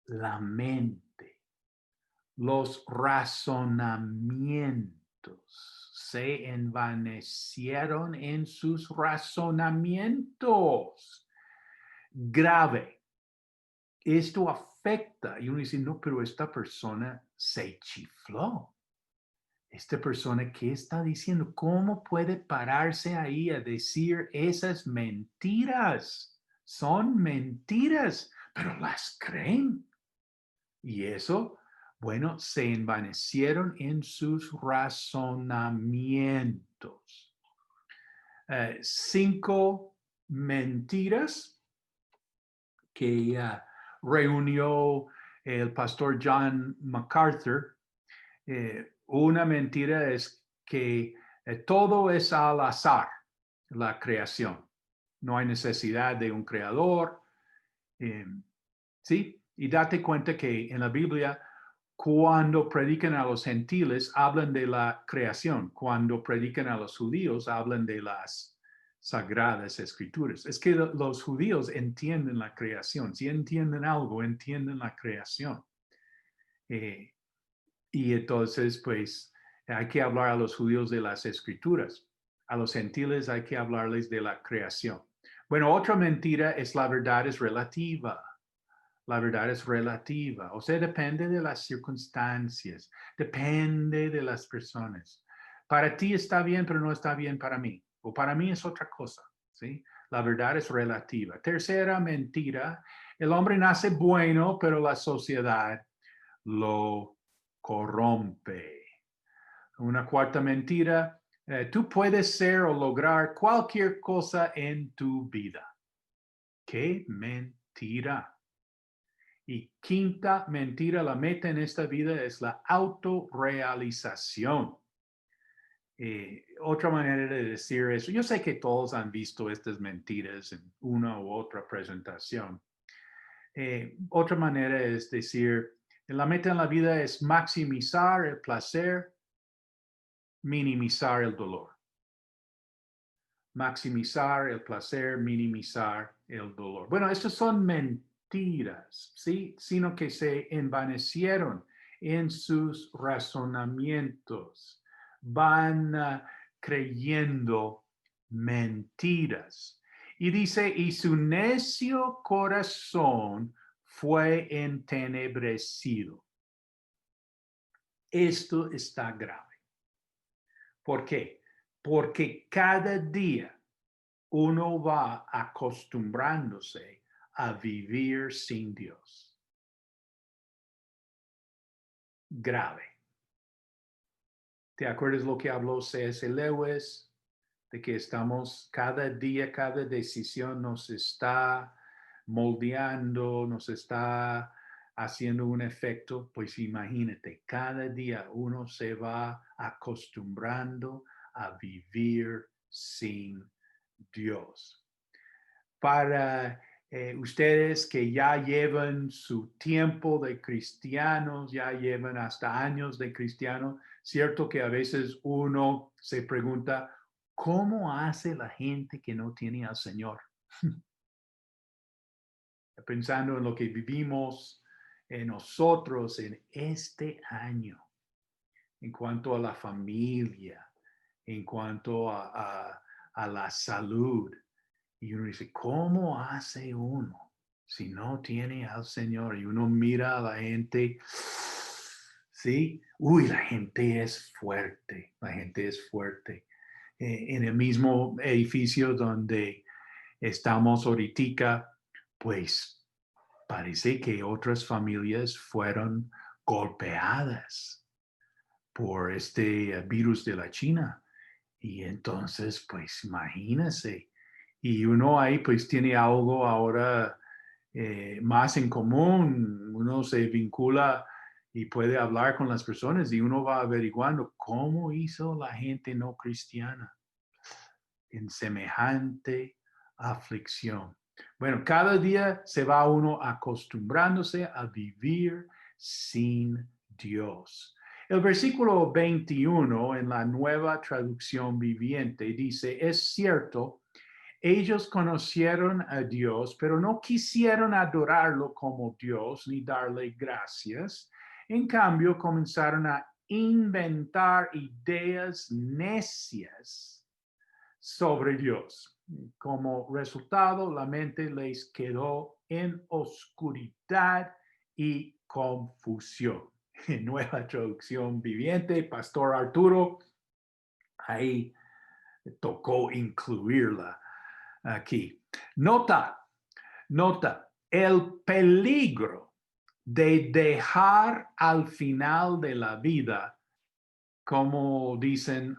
la mente, los razonamientos. Se envanecieron en sus razonamientos. Grave. Esto afecta. Y uno dice, no, pero esta persona se chifló. Esta persona, ¿qué está diciendo? ¿Cómo puede pararse ahí a decir esas mentiras? Son mentiras, pero las creen. Y eso, bueno, se envanecieron en sus razonamientos. 5 mentiras que reunió el pastor John MacArthur. Una mentira es que todo es al azar, la creación. No hay necesidad de un creador. ¿Sí? Y date cuenta que en la Biblia, cuando predican a los gentiles, hablan de la creación. Cuando predican a los judíos, hablan de las sagradas escrituras. Es que los judíos entienden la creación. Si entienden algo, entienden la creación. Y entonces, pues, hay que hablar a los judíos de las escrituras. A los gentiles hay que hablarles de la creación. Bueno, otra mentira es la verdad es relativa. La verdad es relativa, o sea, depende de las circunstancias, depende de las personas. Para ti está bien, pero no está bien para mí, o para mí es otra cosa, ¿sí? La verdad es relativa. Tercera mentira, el hombre nace bueno, pero la sociedad lo corrompe. Una cuarta mentira, tú puedes ser o lograr cualquier cosa en tu vida. ¡Qué mentira! Y quinta mentira, la meta en esta vida es la autorrealización. Otra manera de decir eso, yo sé que todos han visto estas mentiras en una u otra presentación. Otra manera es decir, la meta en la vida es maximizar el placer, minimizar el dolor. Maximizar el placer, minimizar el dolor. Bueno, estas son mentiras, ¿sí? Sino que se envanecieron en sus razonamientos. Van creyendo mentiras. Y dice, y su necio corazón fue entenebrecido. Esto está grave. ¿Por qué? Porque cada día uno va acostumbrándose a vivir sin Dios. Grave. ¿Te acuerdas lo que habló C.S. Lewis? De que estamos cada día, cada decisión nos está moldeando, nos está haciendo un efecto. Pues imagínate, cada día uno se va acostumbrando a vivir sin Dios. Para ustedes que ya llevan su tiempo de cristianos, ya llevan hasta años de cristianos, cierto que a veces uno se pregunta, ¿cómo hace la gente que no tiene al Señor? Pensando en lo que vivimos nosotros en este año, en cuanto a la familia, en cuanto a la salud. Y uno dice, ¿cómo hace uno si no tiene al Señor? Y uno mira a la gente, ¿sí? Uy, la gente es fuerte, la gente es fuerte. En el mismo edificio donde estamos ahorita, pues parece que otras familias fueron golpeadas por este virus de la China. Y entonces, pues imagínense. Y uno ahí pues tiene algo ahora más en común. Uno se vincula y puede hablar con las personas y uno va averiguando cómo hizo la gente no cristiana en semejante aflicción. Bueno, cada día se va uno acostumbrándose a vivir sin Dios. El versículo 21 en la Nueva Traducción Viviente dice, es cierto, ellos conocieron a Dios, pero no quisieron adorarlo como Dios ni darle gracias. En cambio, comenzaron a inventar ideas necias sobre Dios. Como resultado, la mente les quedó en oscuridad y confusión. En Nueva Traducción Viviente, Pastor Arturo, ahí tocó incluirla aquí. Nota el peligro de dejar al final de la vida, como dicen,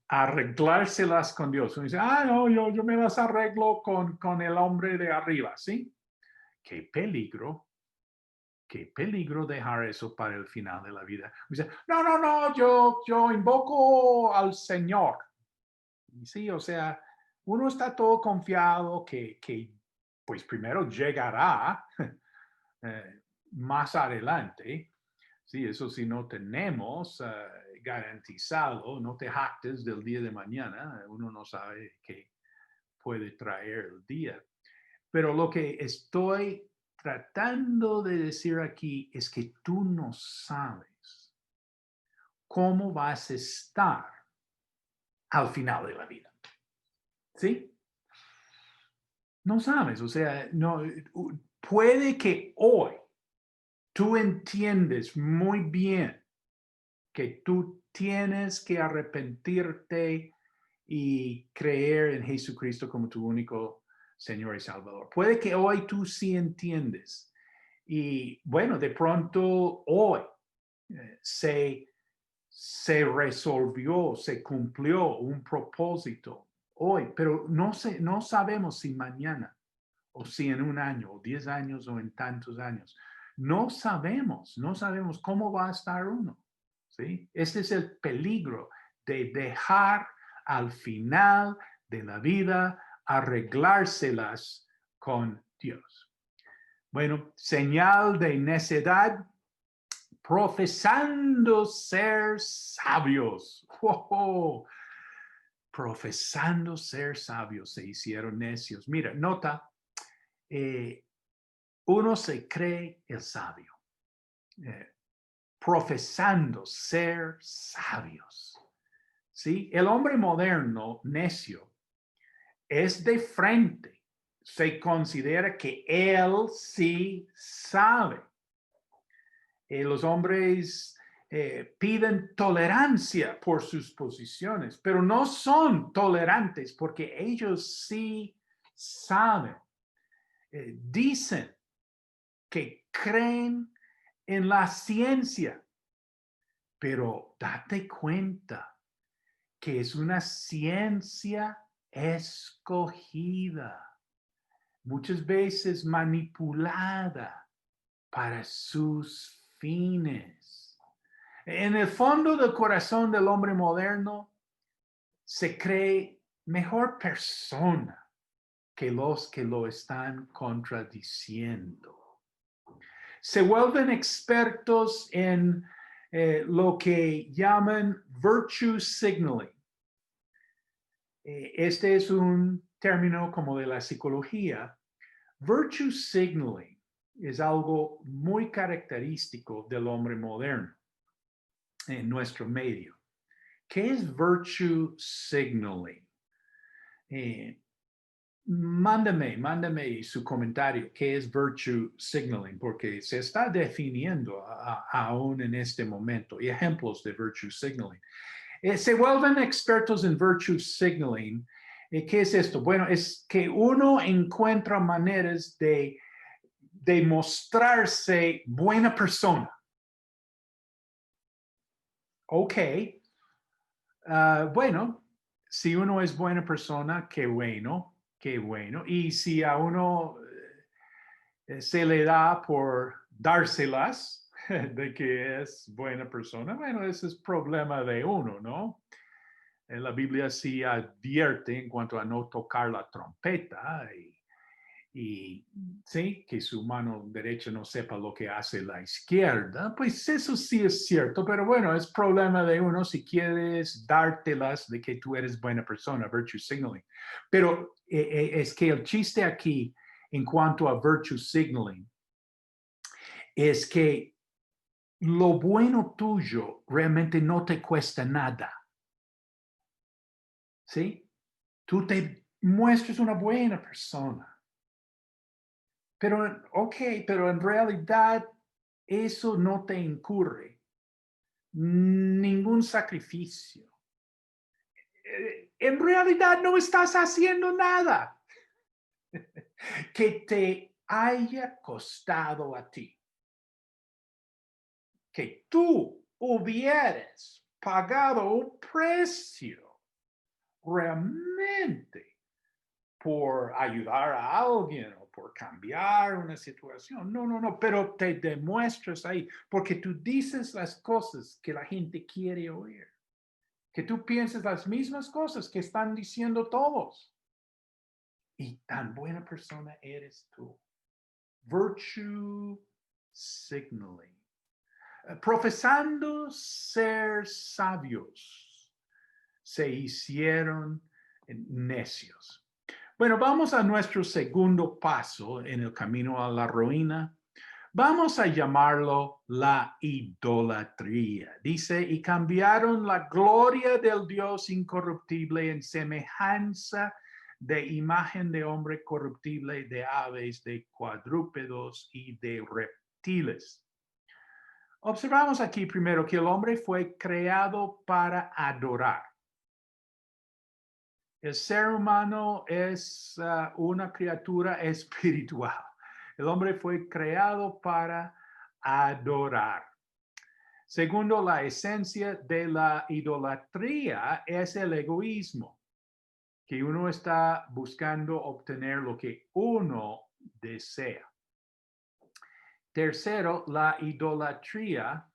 arreglárselas con Dios. Uno dice, no, yo me las arreglo con el hombre de arriba, ¿sí? Qué peligro dejar eso para el final de la vida. Dice, no, yo invoco al Señor. Sí, o sea, uno está todo confiado que pues primero llegará más adelante. Sí, eso sí no tenemos garantizado, no te jactes del día de mañana, uno no sabe qué puede traer el día. Pero lo que estoy tratando de decir aquí es que tú no sabes cómo vas a estar al final de la vida. ¿Sí? No sabes, o sea, no, puede que hoy tú entiendes muy bien que tú tienes que arrepentirte y creer en Jesucristo como tu único Señor y Salvador. Puede que hoy tú sí entiendes. Y bueno, de pronto hoy se resolvió, se cumplió un propósito hoy, pero no sabemos si mañana o si en un año o 10 años o en tantos años. No sabemos cómo va a estar uno. ¿Sí? Este es el peligro de dejar al final de la vida arreglárselas con Dios. Bueno, señal de necedad, profesando ser sabios. ¡Oh! Profesando ser sabios se hicieron necios. Mira, nota, uno se cree el sabio. Profesando ser sabios. ¿Sí? El hombre moderno, necio, es de frente se considera que él sí sabe. Los hombres piden tolerancia por sus posiciones, pero no son tolerantes porque ellos sí saben. Dicen que creen en la ciencia, pero date cuenta que es una ciencia escogida, muchas veces manipulada para sus fines. En el fondo del corazón del hombre moderno se cree mejor persona que los que lo están contradiciendo. Se vuelven expertos en lo que llaman virtue signaling. Este es un término como de la psicología. Virtue signaling es algo muy característico del hombre moderno en nuestro medio. ¿Qué es virtue signaling? Mándame su comentario. ¿Qué es virtue signaling? Porque se está definiendo aún en este momento. Y ejemplos de virtue signaling. Se vuelven expertos en virtue signaling. ¿Qué es esto? Bueno, es que uno encuentra maneras de mostrarse buena persona. Ok. Bueno, si uno es buena persona, qué bueno, qué bueno. Y si a uno se le da por dárselas de que es buena persona, bueno, ese es problema de uno, ¿no? La Biblia sí advierte en cuanto a no tocar la trompeta y sí, que su mano derecha no sepa lo que hace la izquierda. Pues eso sí es cierto, pero bueno, es problema de uno si quieres dártelas de que tú eres buena persona, virtue signaling. Pero es que el chiste aquí en cuanto a virtue signaling es que lo bueno tuyo realmente no te cuesta nada. ¿Sí? Tú te muestras una buena persona. Pero, pero en realidad eso no te incurre ningún sacrificio. En realidad no estás haciendo nada que te haya costado a ti. Que tú hubieras pagado un precio realmente por ayudar a alguien o por cambiar una situación. No, pero te demuestras ahí porque tú dices las cosas que la gente quiere oír, que tú piensas las mismas cosas que están diciendo todos. Y tan buena persona eres tú. Virtue signaling. Profesando ser sabios, se hicieron necios. Bueno, vamos a nuestro segundo paso en el camino a la ruina. Vamos a llamarlo la idolatría. Dice, y cambiaron la gloria del Dios incorruptible en semejanza de imagen de hombre corruptible, de aves, de cuadrúpedos y de reptiles. Observamos aquí primero que el hombre fue creado para adorar. El ser humano es una criatura espiritual. El hombre fue creado para adorar. Segundo, la esencia de la idolatría es el egoísmo, que uno está buscando obtener lo que uno desea. Tercero, la idolatría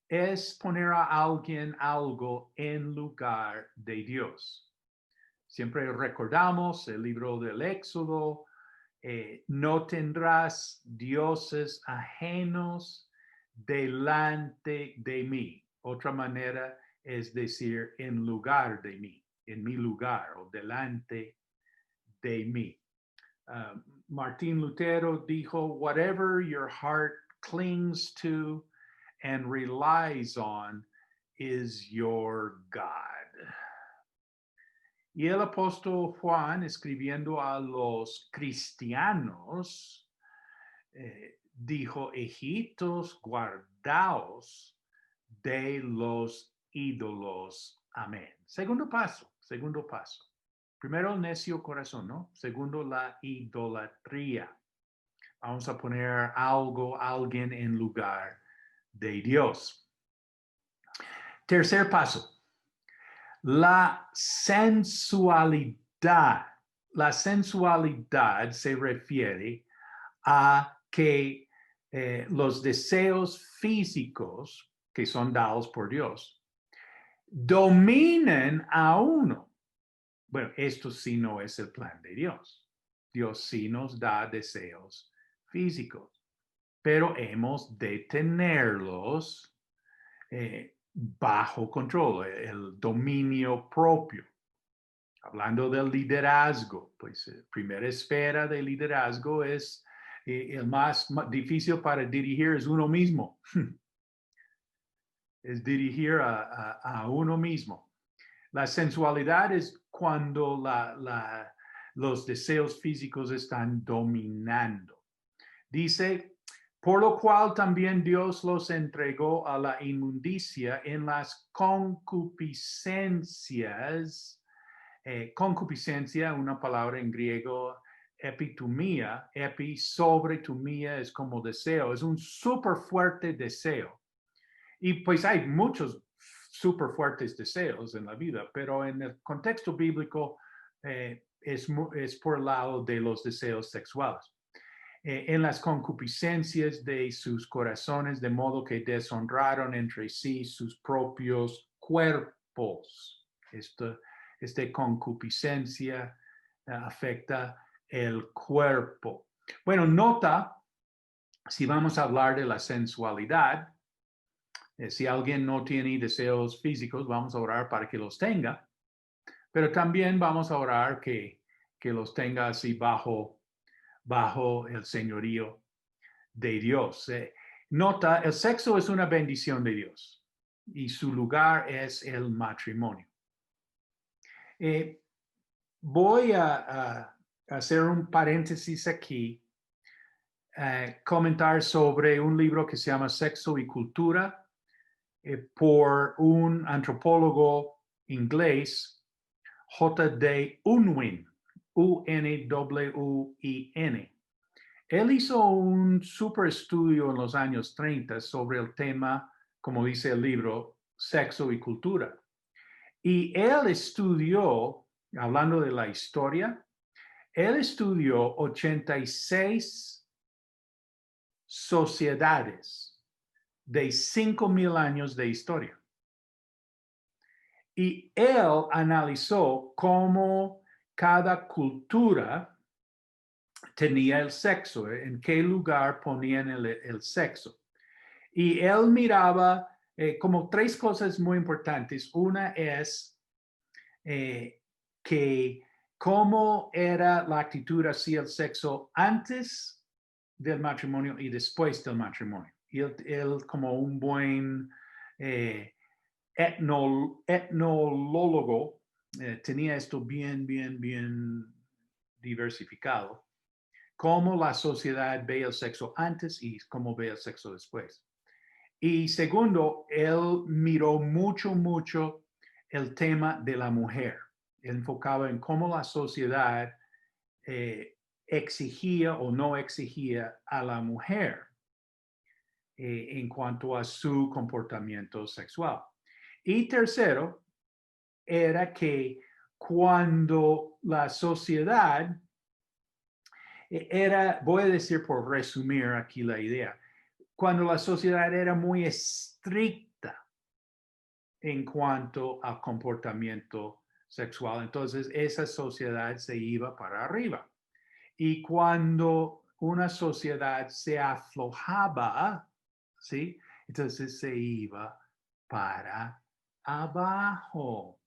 es poner a alguien algo en lugar de Dios. Siempre recordamos el libro del Éxodo, no tendrás dioses ajenos delante de mí. Otra manera es decir, en lugar de mí, en mi lugar o delante de mí. Martín Lutero dijo, whatever your heart clings to and relies on is your God. Y el apóstol Juan, escribiendo a los cristianos, dijo, hijitos, guardaos de los ídolos. Amén. Segundo paso. Primero, el necio corazón, ¿no? Segundo, la idolatría. Vamos a poner alguien en lugar de Dios. Tercer paso. La sensualidad. La sensualidad se refiere a que los deseos físicos que son dados por Dios dominen a uno. Bueno, esto sí no es el plan de Dios. Dios sí nos da deseos físicos, pero hemos de tenerlos bajo control, el dominio propio. Hablando del liderazgo, pues primera esfera de liderazgo es el más difícil para dirigir es uno mismo. Es dirigir a uno mismo. La sensualidad es cuando los deseos físicos están dominando. Dice, por lo cual también Dios los entregó a la inmundicia en las concupiscencias. Concupiscencia, una palabra en griego, epitumía. Epi sobre tumía es como deseo, es un súper fuerte deseo. Y pues hay muchos súper fuertes deseos en la vida, pero en el contexto bíblico es por el lado de los deseos sexuales. En las concupiscencias de sus corazones, de modo que deshonraron entre sí sus propios cuerpos. Esta concupiscencia afecta el cuerpo. Bueno, nota, si vamos a hablar de la sensualidad, si alguien no tiene deseos físicos, vamos a orar para que los tenga, pero también vamos a orar que los tenga así bajo el señorío de Dios. Nota, el sexo es una bendición de Dios y su lugar es el matrimonio. Voy a hacer un paréntesis aquí, comentar sobre un libro que se llama Sexo y Cultura, por un antropólogo inglés, J.D. Unwin, U-N-W-I-N. Él hizo un super estudio en los años 30 sobre el tema, como dice el libro, sexo y cultura. Y él estudió, hablando de la historia, él estudió 86 sociedades de 5,000 años de historia. Y él analizó cómo cada cultura tenía el sexo, en qué lugar ponían el sexo. Y él miraba como 3 cosas muy importantes. Una es que cómo era la actitud hacia el sexo antes del matrimonio y después del matrimonio. Y él como un buen etnólogo tenía esto bien diversificado. Cómo la sociedad ve el sexo antes y cómo ve el sexo después. Y segundo, él miró mucho el tema de la mujer. Él enfocaba en cómo la sociedad exigía o no exigía a la mujer en cuanto a su comportamiento sexual. Y tercero, era que cuando la sociedad voy a decir por resumir aquí la idea, cuando la sociedad era muy estricta en cuanto a comportamiento sexual, entonces esa sociedad se iba para arriba. Y cuando una sociedad se aflojaba, ¿sí? Entonces se iba para abajo.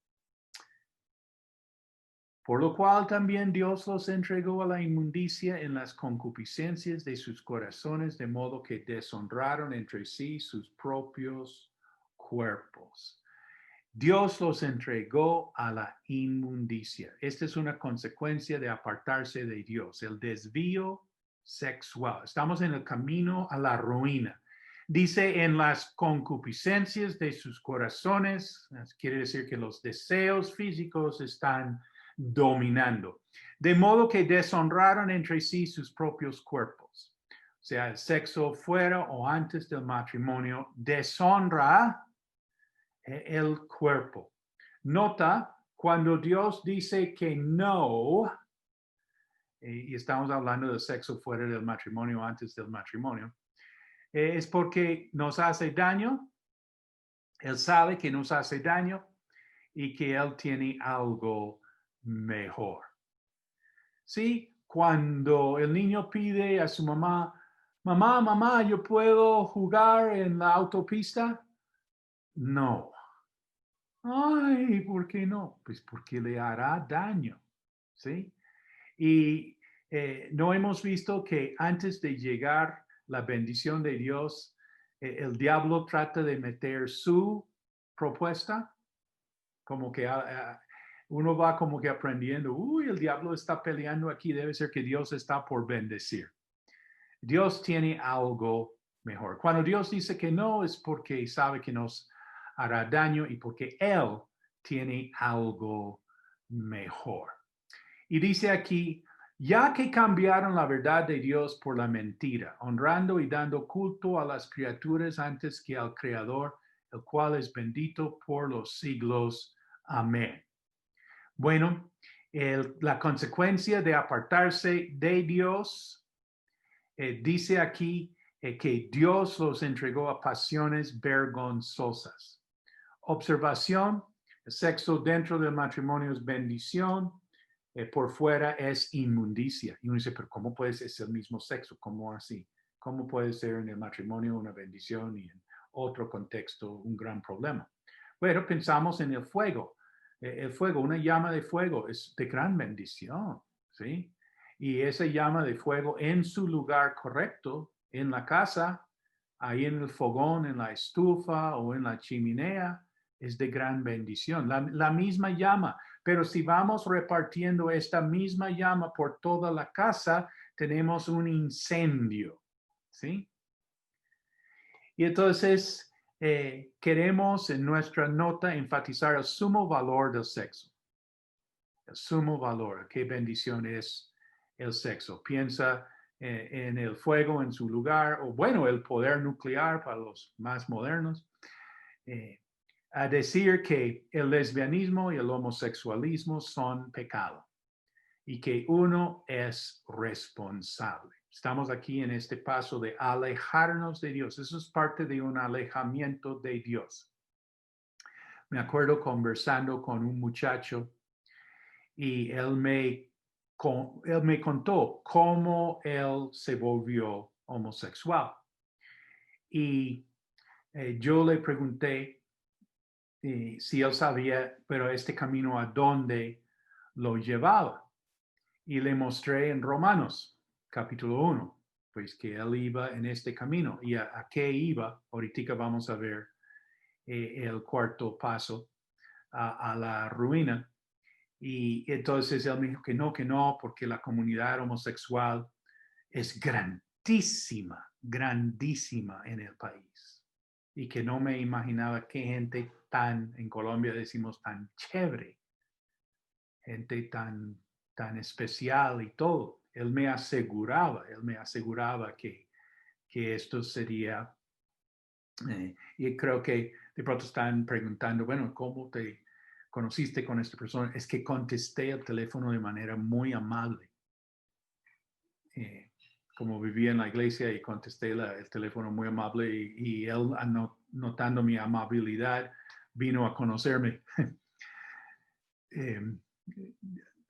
Por lo cual también Dios los entregó a la inmundicia en las concupiscencias de sus corazones, de modo que deshonraron entre sí sus propios cuerpos. Dios los entregó a la inmundicia. Esta es una consecuencia de apartarse de Dios, el desvío sexual. Estamos en el camino a la ruina. Dice, en las concupiscencias de sus corazones, quiere decir que los deseos físicos están dominando. De modo que deshonraron entre sí sus propios cuerpos. O sea, el sexo fuera o antes del matrimonio deshonra el cuerpo. Nota, cuando Dios dice que no, y estamos hablando de sexo fuera del matrimonio, antes del matrimonio, es porque nos hace daño. Él sabe que nos hace daño y que Él tiene algo mejor. Sí, cuando el niño pide a su mamá, mamá, ¿yo puedo jugar en la autopista? No. Ay, ¿por qué no? Pues porque le hará daño, ¿sí? Y no hemos visto que antes de llegar la bendición de Dios, el diablo trata de meter su propuesta, como que uno va como que aprendiendo, uy, el diablo está peleando aquí, debe ser que Dios está por bendecir. Dios tiene algo mejor. Cuando Dios dice que no, es porque sabe que nos hará daño y porque Él tiene algo mejor. Y dice aquí, ya que cambiaron la verdad de Dios por la mentira, honrando y dando culto a las criaturas antes que al Creador, el cual es bendito por los siglos. Amén. Bueno, la consecuencia de apartarse de Dios, dice aquí que Dios los entregó a pasiones vergonzosas. Observación, el sexo dentro del matrimonio es bendición, por fuera es inmundicia. Y uno dice, pero ¿cómo puede ser el mismo sexo? ¿Cómo así? ¿Cómo puede ser en el matrimonio una bendición y en otro contexto un gran problema? Bueno, pensamos en el fuego. El fuego, una llama de fuego es de gran bendición, ¿sí? Y esa llama de fuego en su lugar correcto, en la casa, ahí en el fogón, en la estufa o en la chimenea, es de gran bendición. La misma llama, pero si vamos repartiendo esta misma llama por toda la casa, tenemos un incendio, ¿sí? Y entonces queremos en nuestra nota enfatizar el sumo valor del sexo. El sumo valor, qué bendición es el sexo. Piensa en el fuego en su lugar, o bueno, el poder nuclear para los más modernos. A decir que el lesbianismo y el homosexualismo son pecado y que uno es responsable. Estamos aquí en este paso de alejarnos de Dios. Eso es parte de un alejamiento de Dios. Me acuerdo conversando con un muchacho y él me contó cómo él se volvió homosexual. Y yo le pregunté si él sabía, pero este camino a dónde lo llevaba. Y le mostré en Romanos, capítulo 1, pues que él iba en este camino. ¿Y a qué iba? Ahorita vamos a ver el cuarto paso, a la ruina. Y entonces él me dijo que no, porque la comunidad homosexual es grandísima en el país. Y que no me imaginaba qué gente en Colombia decimos tan chévere, gente tan especial y todo. Él me aseguraba que esto sería, y creo que de pronto están preguntando, bueno, ¿cómo te conociste con esta persona? Es que contesté el teléfono de manera muy amable. Como vivía en la iglesia y contesté el teléfono muy amable y él, notando mi amabilidad, vino a conocerme.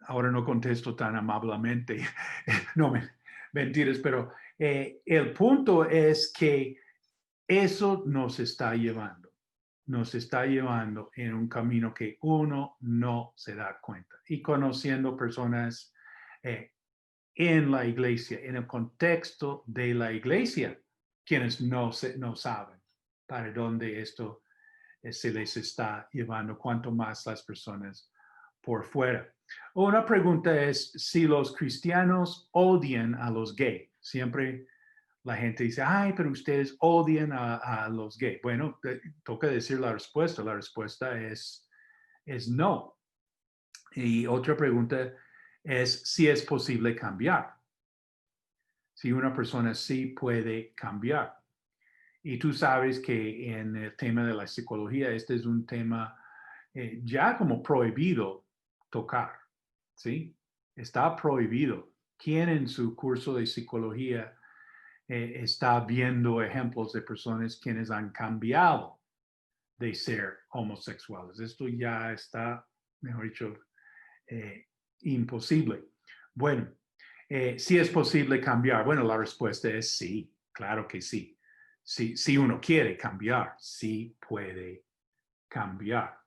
Ahora no contesto tan amablemente, no mentiras, pero el punto es que eso nos está llevando en un camino que uno no se da cuenta. Y conociendo personas en la iglesia, en el contexto de la iglesia, quienes no saben para dónde esto se les está llevando, cuanto más las personas por fuera. Una pregunta es si los cristianos odian a los gays. Siempre la gente dice, ay, pero ustedes odian a los gays. Bueno, toca decir la respuesta. La respuesta es no. Y otra pregunta es si es posible cambiar. Si una persona sí puede cambiar. Y tú sabes que en el tema de la psicología, este es un tema ya como prohibido tocar, ¿sí? Está prohibido. ¿Quién en su curso de psicología está viendo ejemplos de personas quienes han cambiado de ser homosexuales? Esto ya está, mejor dicho, imposible. Bueno, ¿sí es posible cambiar? Bueno, la respuesta es sí, claro que sí. Si uno quiere cambiar, sí puede cambiar.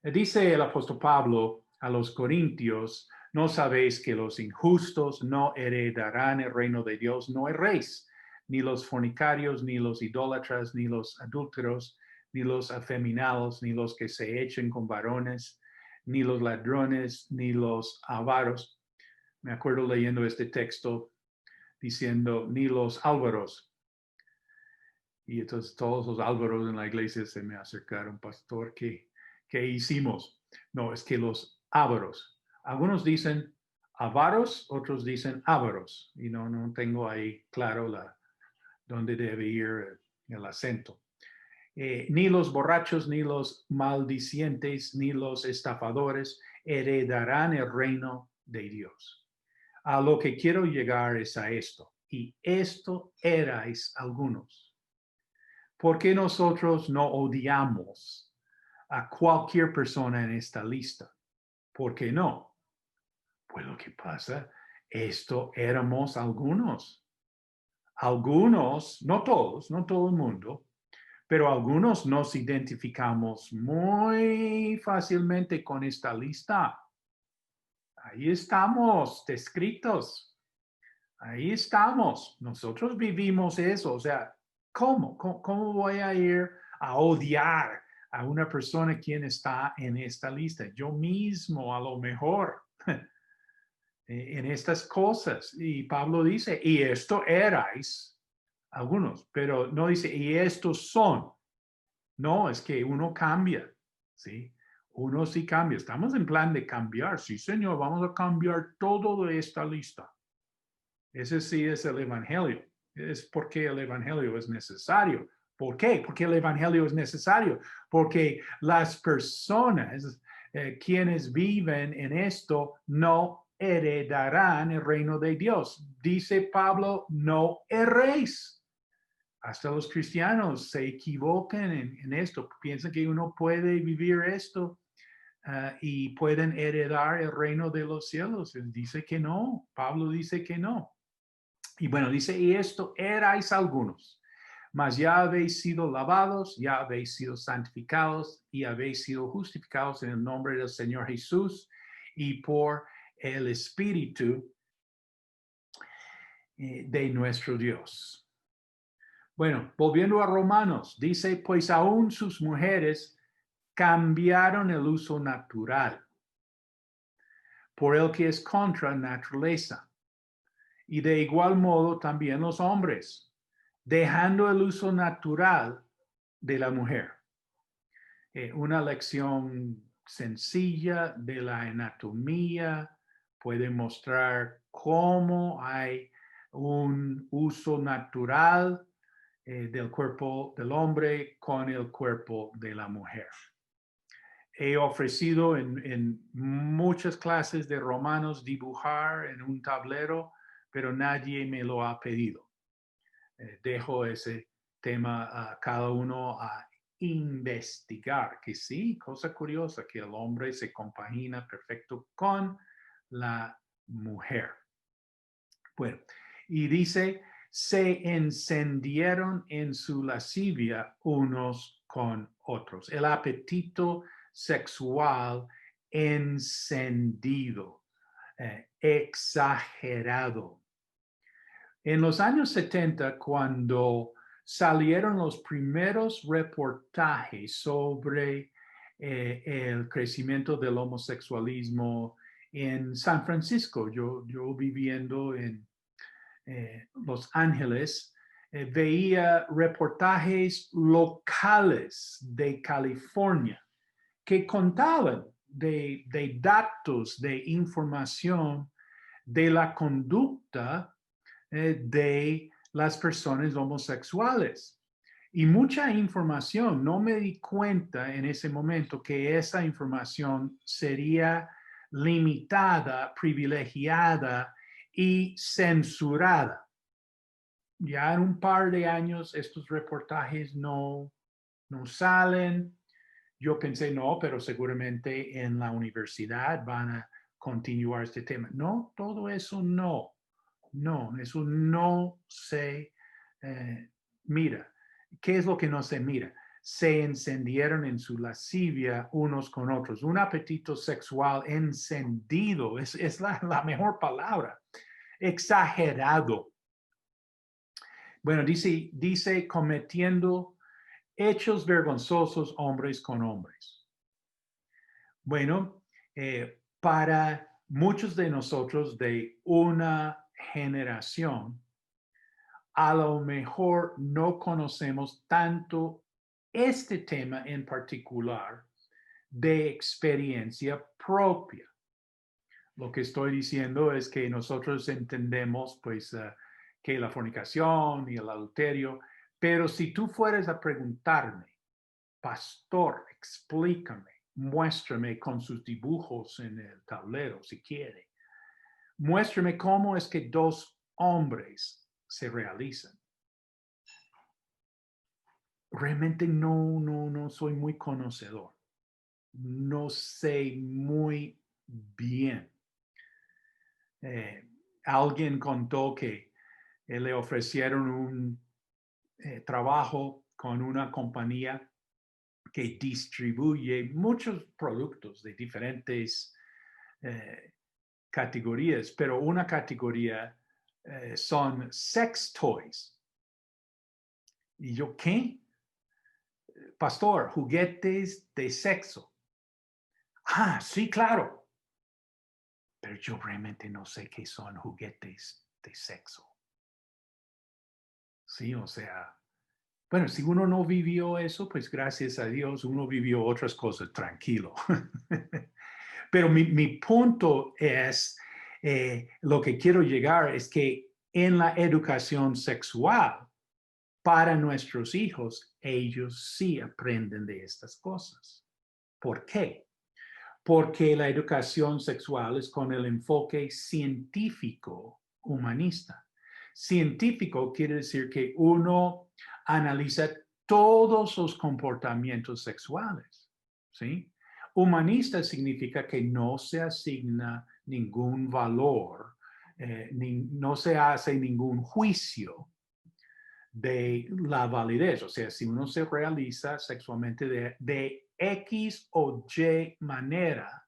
Dice el apóstol Pablo a los corintios, ¿no sabéis que los injustos no heredarán el reino de Dios? No erréis, ni los fornicarios, ni los idólatras, ni los adúlteros, ni los afeminados, ni los que se echen con varones, ni los ladrones, ni los avaros. Me acuerdo leyendo este texto diciendo, ni los álvaros. Y entonces todos los álvaros en la iglesia se me acercaron, pastor, ¿qué hicimos? No, es que los ávaros. Algunos dicen avaros, otros dicen ávaros. Y no tengo ahí claro dónde debe ir el acento. Ni los borrachos, ni los maldicientes, ni los estafadores heredarán el reino de Dios. A lo que quiero llegar es a esto. Y esto erais algunos. ¿Por qué nosotros no odiamos a cualquier persona en esta lista? ¿Por qué no? Pues lo que pasa, esto éramos algunos. Algunos, no todos, no todo el mundo, pero algunos nos identificamos muy fácilmente con esta lista. Ahí estamos, descritos. Ahí estamos. Nosotros vivimos eso. O sea, ¿cómo voy a ir a odiar a una persona quien está en esta lista? Yo mismo, a lo mejor, en estas cosas. Y Pablo dice, y esto erais algunos, pero no dice, y estos son. No, es que uno cambia, ¿sí? Uno sí cambia. Estamos en plan de cambiar. Sí, Señor, vamos a cambiar todo de esta lista. Ese sí es el evangelio. Es porque el evangelio es necesario. ¿Por qué? Porque el evangelio es necesario. Porque las personas quienes viven en esto no heredarán el reino de Dios. Dice Pablo, no erréis. Hasta los cristianos se equivocan en esto. Piensan que uno puede vivir esto y pueden heredar el reino de los cielos. Él dice que no. Pablo dice que no. Y bueno, dice, y esto erais algunos, mas ya habéis sido lavados, ya habéis sido santificados y habéis sido justificados en el nombre del Señor Jesús y por el Espíritu de nuestro Dios. Bueno, volviendo a Romanos, dice, pues aún sus mujeres cambiaron el uso natural por el que es contra naturaleza. Y de igual modo también los hombres, dejando el uso natural de la mujer. Una lección sencilla de la anatomía puede mostrar cómo hay un uso natural del cuerpo del hombre con el cuerpo de la mujer. He ofrecido en muchas clases de Romanos dibujar en un tablero, pero nadie me lo ha pedido. Dejo ese tema a cada uno a investigar, que sí, cosa curiosa, que el hombre se compagina perfecto con la mujer. Bueno, y dice, se encendieron en su lascivia unos con otros. El apetito sexual encendido, exagerado. En los años 70, cuando salieron los primeros reportajes sobre el crecimiento del homosexualismo en San Francisco. Yo viviendo en Los Ángeles, veía reportajes locales de California que contaban de datos, de información de la conducta de las personas homosexuales. Y mucha información, no me di cuenta en ese momento que esa información sería limitada, privilegiada y censurada. Ya en un par de años estos reportajes no salen. Yo pensé, no, pero seguramente en la universidad van a continuar este tema. No, todo eso no. No, eso no se mira. ¿Qué es lo que no se mira? Se encendieron en su lascivia unos con otros. Un apetito sexual encendido es la mejor palabra. Exagerado. Bueno, dice cometiendo hechos vergonzosos hombres con hombres. Bueno, para muchos de nosotros de una generación, a lo mejor no conocemos tanto este tema en particular de experiencia propia. Lo que estoy diciendo es que nosotros entendemos pues que la fornicación y el adulterio, pero si tú fueras a preguntarme, pastor, explícame, muéstrame con sus dibujos en el tablero si quiere, muéstrame cómo es que dos hombres se realizan. Realmente no soy muy conocedor. No sé muy bien. Alguien contó que le ofrecieron un trabajo con una compañía que distribuye muchos productos de diferentes categorías, pero una categoría son sex toys. Y yo, ¿qué? Pastor, juguetes de sexo. Ah, sí, claro. Pero yo realmente no sé qué son juguetes de sexo. Sí, o sea, bueno, si uno no vivió eso, pues gracias a Dios uno vivió otras cosas tranquilo. Pero mi punto es, lo que quiero llegar es que en la educación sexual, para nuestros hijos, ellos sí aprenden de estas cosas. ¿Por qué? Porque la educación sexual es con el enfoque científico humanista. Científico quiere decir que uno analiza todos los comportamientos sexuales, ¿sí? Humanista significa que no se asigna ningún valor, no se hace ningún juicio de la validez. O sea, si uno se realiza sexualmente de X o Y manera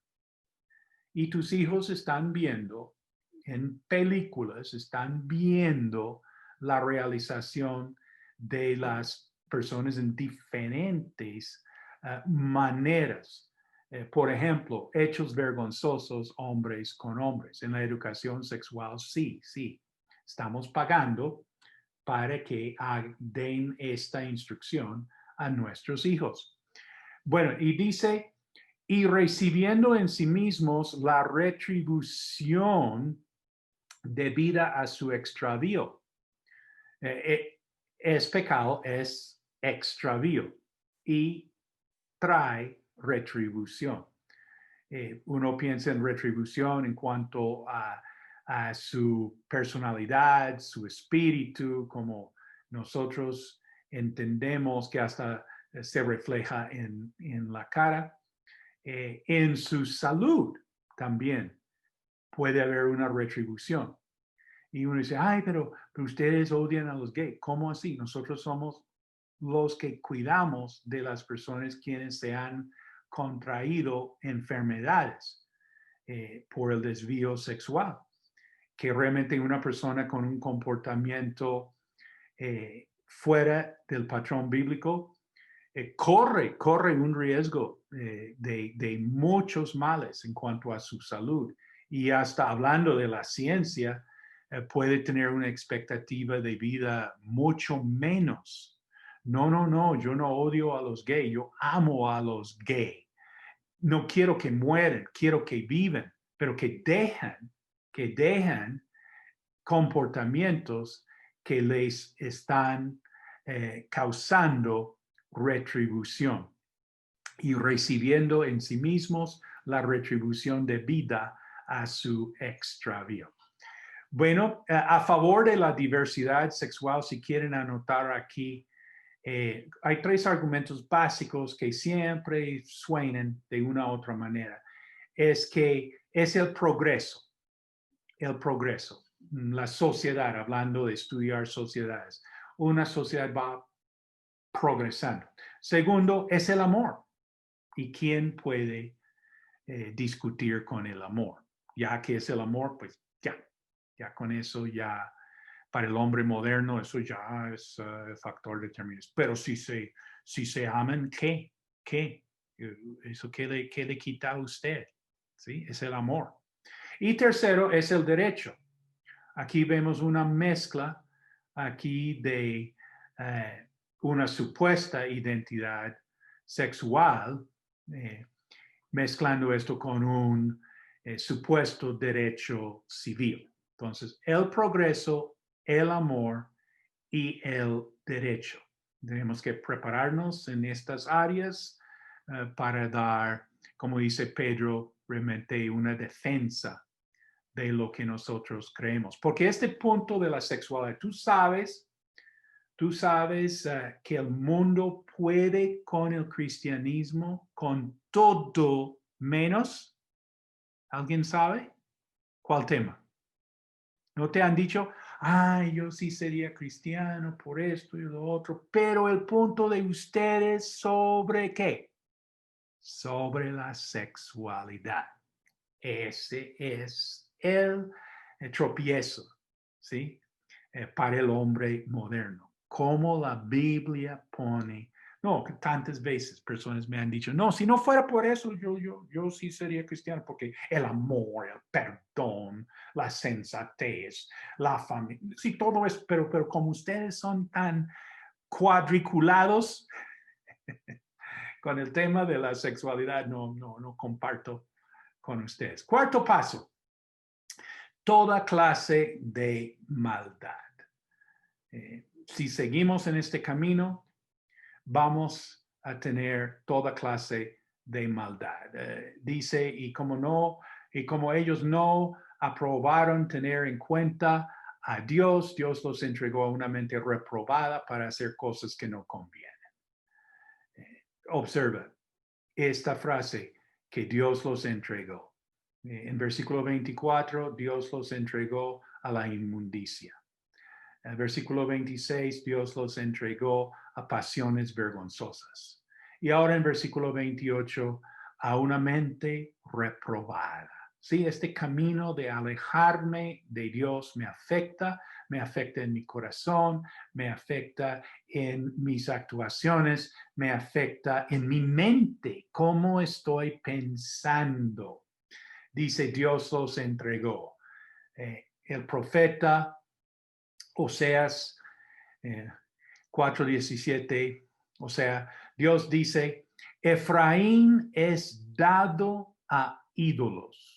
y tus hijos están viendo en películas, están viendo la realización de las personas en diferentes maneras. Por ejemplo, hechos vergonzosos hombres con hombres. En la educación sexual, sí, estamos pagando para que den esta instrucción a nuestros hijos. Bueno, y dice, y recibiendo en sí mismos la retribución debida a su extravío. Es pecado, es extravío y trae retribución. Uno piensa en retribución en cuanto a su personalidad, su espíritu, como nosotros entendemos que hasta se refleja en la cara. En su salud también puede haber una retribución. Y uno dice, ay, pero ustedes odian a los gays. ¿Cómo así? Nosotros somos los que cuidamos de las personas quienes se han contraído enfermedades por el desvío sexual. Que realmente una persona con un comportamiento fuera del patrón bíblico, corre un riesgo de muchos males en cuanto a su salud. Y hasta hablando de la ciencia, puede tener una expectativa de vida mucho menos. No, yo no odio a los gays, yo amo a los gays. No quiero que mueran, quiero que vivan, pero que dejan comportamientos que les están causando retribución y recibiendo en sí mismos la retribución debida a su extravío. Bueno, a favor de la diversidad sexual, si quieren anotar aquí, hay 3 argumentos básicos que siempre suenan de una u otra manera. Es que es el progreso, la sociedad, hablando de estudiar sociedades. Una sociedad va progresando. Segundo, es el amor. ¿Y quién puede discutir con el amor? Ya que es el amor, pues ya con eso ya, para el hombre moderno, eso ya es factor determinante. Pero si se aman, ¿qué? ¿Eso qué le quita a usted? ¿Sí? Es el amor. Y tercero, es el derecho. Aquí vemos una mezcla aquí de una supuesta identidad sexual, mezclando esto con un supuesto derecho civil. Entonces, el progreso, el amor y el derecho. Tenemos que prepararnos en estas áreas para dar, como dice Pedro, realmente una defensa de lo que nosotros creemos. Porque este punto de la sexualidad, tú sabes que el mundo puede con el cristianismo, con todo menos. ¿Alguien sabe? ¿Cuál tema? ¿No te han dicho, yo sí sería cristiano por esto y lo otro? Pero el punto de ustedes sobre ¿qué? Sobre la sexualidad. Ese es el tropiezo, ¿sí? Para el hombre moderno. Como la Biblia pone, no, tantas veces personas me han dicho, no, si no fuera por eso, yo sí sería cristiano, porque el amor, el perdón, la sensatez, la familia, sí, todo eso, pero como ustedes son tan cuadriculados con el tema de la sexualidad, no comparto con ustedes. Cuarto paso, toda clase de maldad. Si seguimos en este camino, vamos a tener toda clase de maldad. Dice, y como ellos no aprobaron tener en cuenta a Dios, Dios los entregó a una mente reprobada para hacer cosas que no convienen. Observa esta frase, que Dios los entregó. En versículo 24, Dios los entregó a la inmundicia. En el versículo 26, Dios los entregó a pasiones vergonzosas. Y ahora en versículo 28, a una mente reprobada. Sí, este camino de alejarme de Dios me afecta en mi corazón, me afecta en mis actuaciones, me afecta en mi mente, cómo estoy pensando. Dice, Dios los entregó. El profeta Oseas 4:17, o sea, Dios dice, Efraín es dado a ídolos.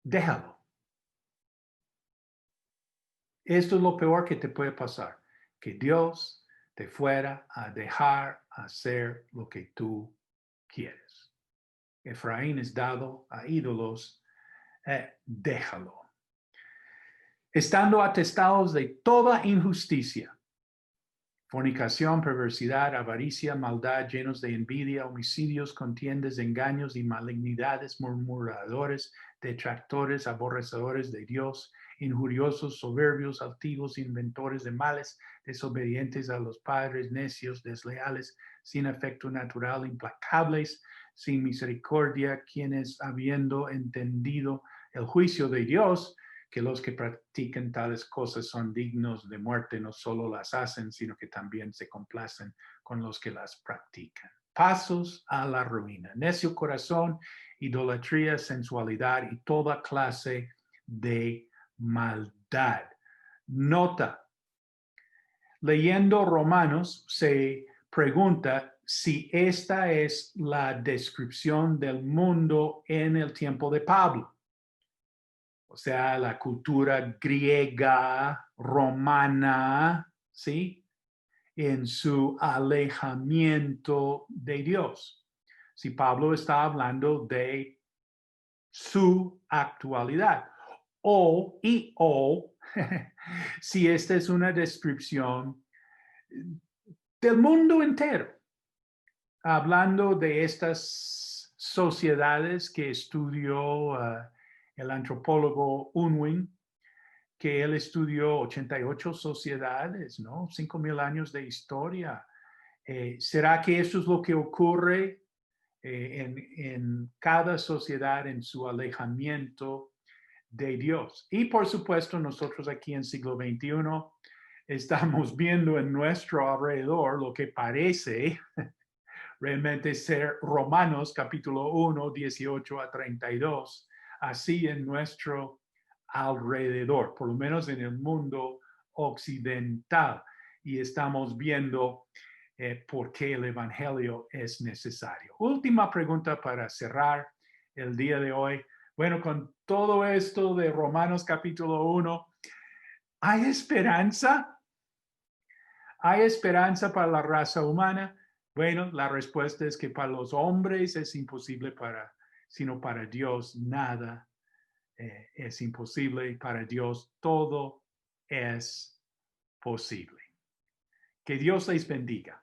Déjalo. Esto es lo peor que te puede pasar, que Dios te fuera a dejar hacer lo que tú quieres. Efraín es dado a ídolos, déjalo. Estando atestados de toda injusticia, fornicación, perversidad, avaricia, maldad, llenos de envidia, homicidios, contiendas, engaños y malignidades, murmuradores, detractores, aborrecedores de Dios, injuriosos, soberbios, altivos, inventores de males, desobedientes a los padres, necios, desleales, sin afecto natural, implacables, sin misericordia, quienes habiendo entendido el juicio de Dios, que los que practican tales cosas son dignos de muerte, no solo las hacen, sino que también se complacen con los que las practican. Pasos a la ruina, necio corazón, idolatría, sensualidad y toda clase de maldad. Nota, leyendo Romanos se pregunta si esta es la descripción del mundo en el tiempo de Pablo. O sea, la cultura griega, romana, ¿sí? En su alejamiento de Dios. Si Pablo está hablando de su actualidad. O si esta es una descripción del mundo entero, hablando de estas sociedades que estudió el antropólogo Unwin, que él estudió 88 sociedades, ¿no? 5,000 años de historia. ¿Será que eso es lo que ocurre en cada sociedad en su alejamiento de Dios? Y por supuesto, nosotros aquí en siglo XXI estamos viendo en nuestro alrededor lo que parece realmente ser Romanos capítulo 1, 18 a 32, así en nuestro alrededor, por lo menos en el mundo occidental. Y estamos viendo por qué el evangelio es necesario. Última pregunta para cerrar el día de hoy. Bueno, con todo esto de Romanos capítulo 1, ¿hay esperanza? ¿Hay esperanza para la raza humana? Bueno, la respuesta es que para los hombres es imposible, sino para Dios nada es imposible. Para Dios todo es posible. Que Dios les bendiga.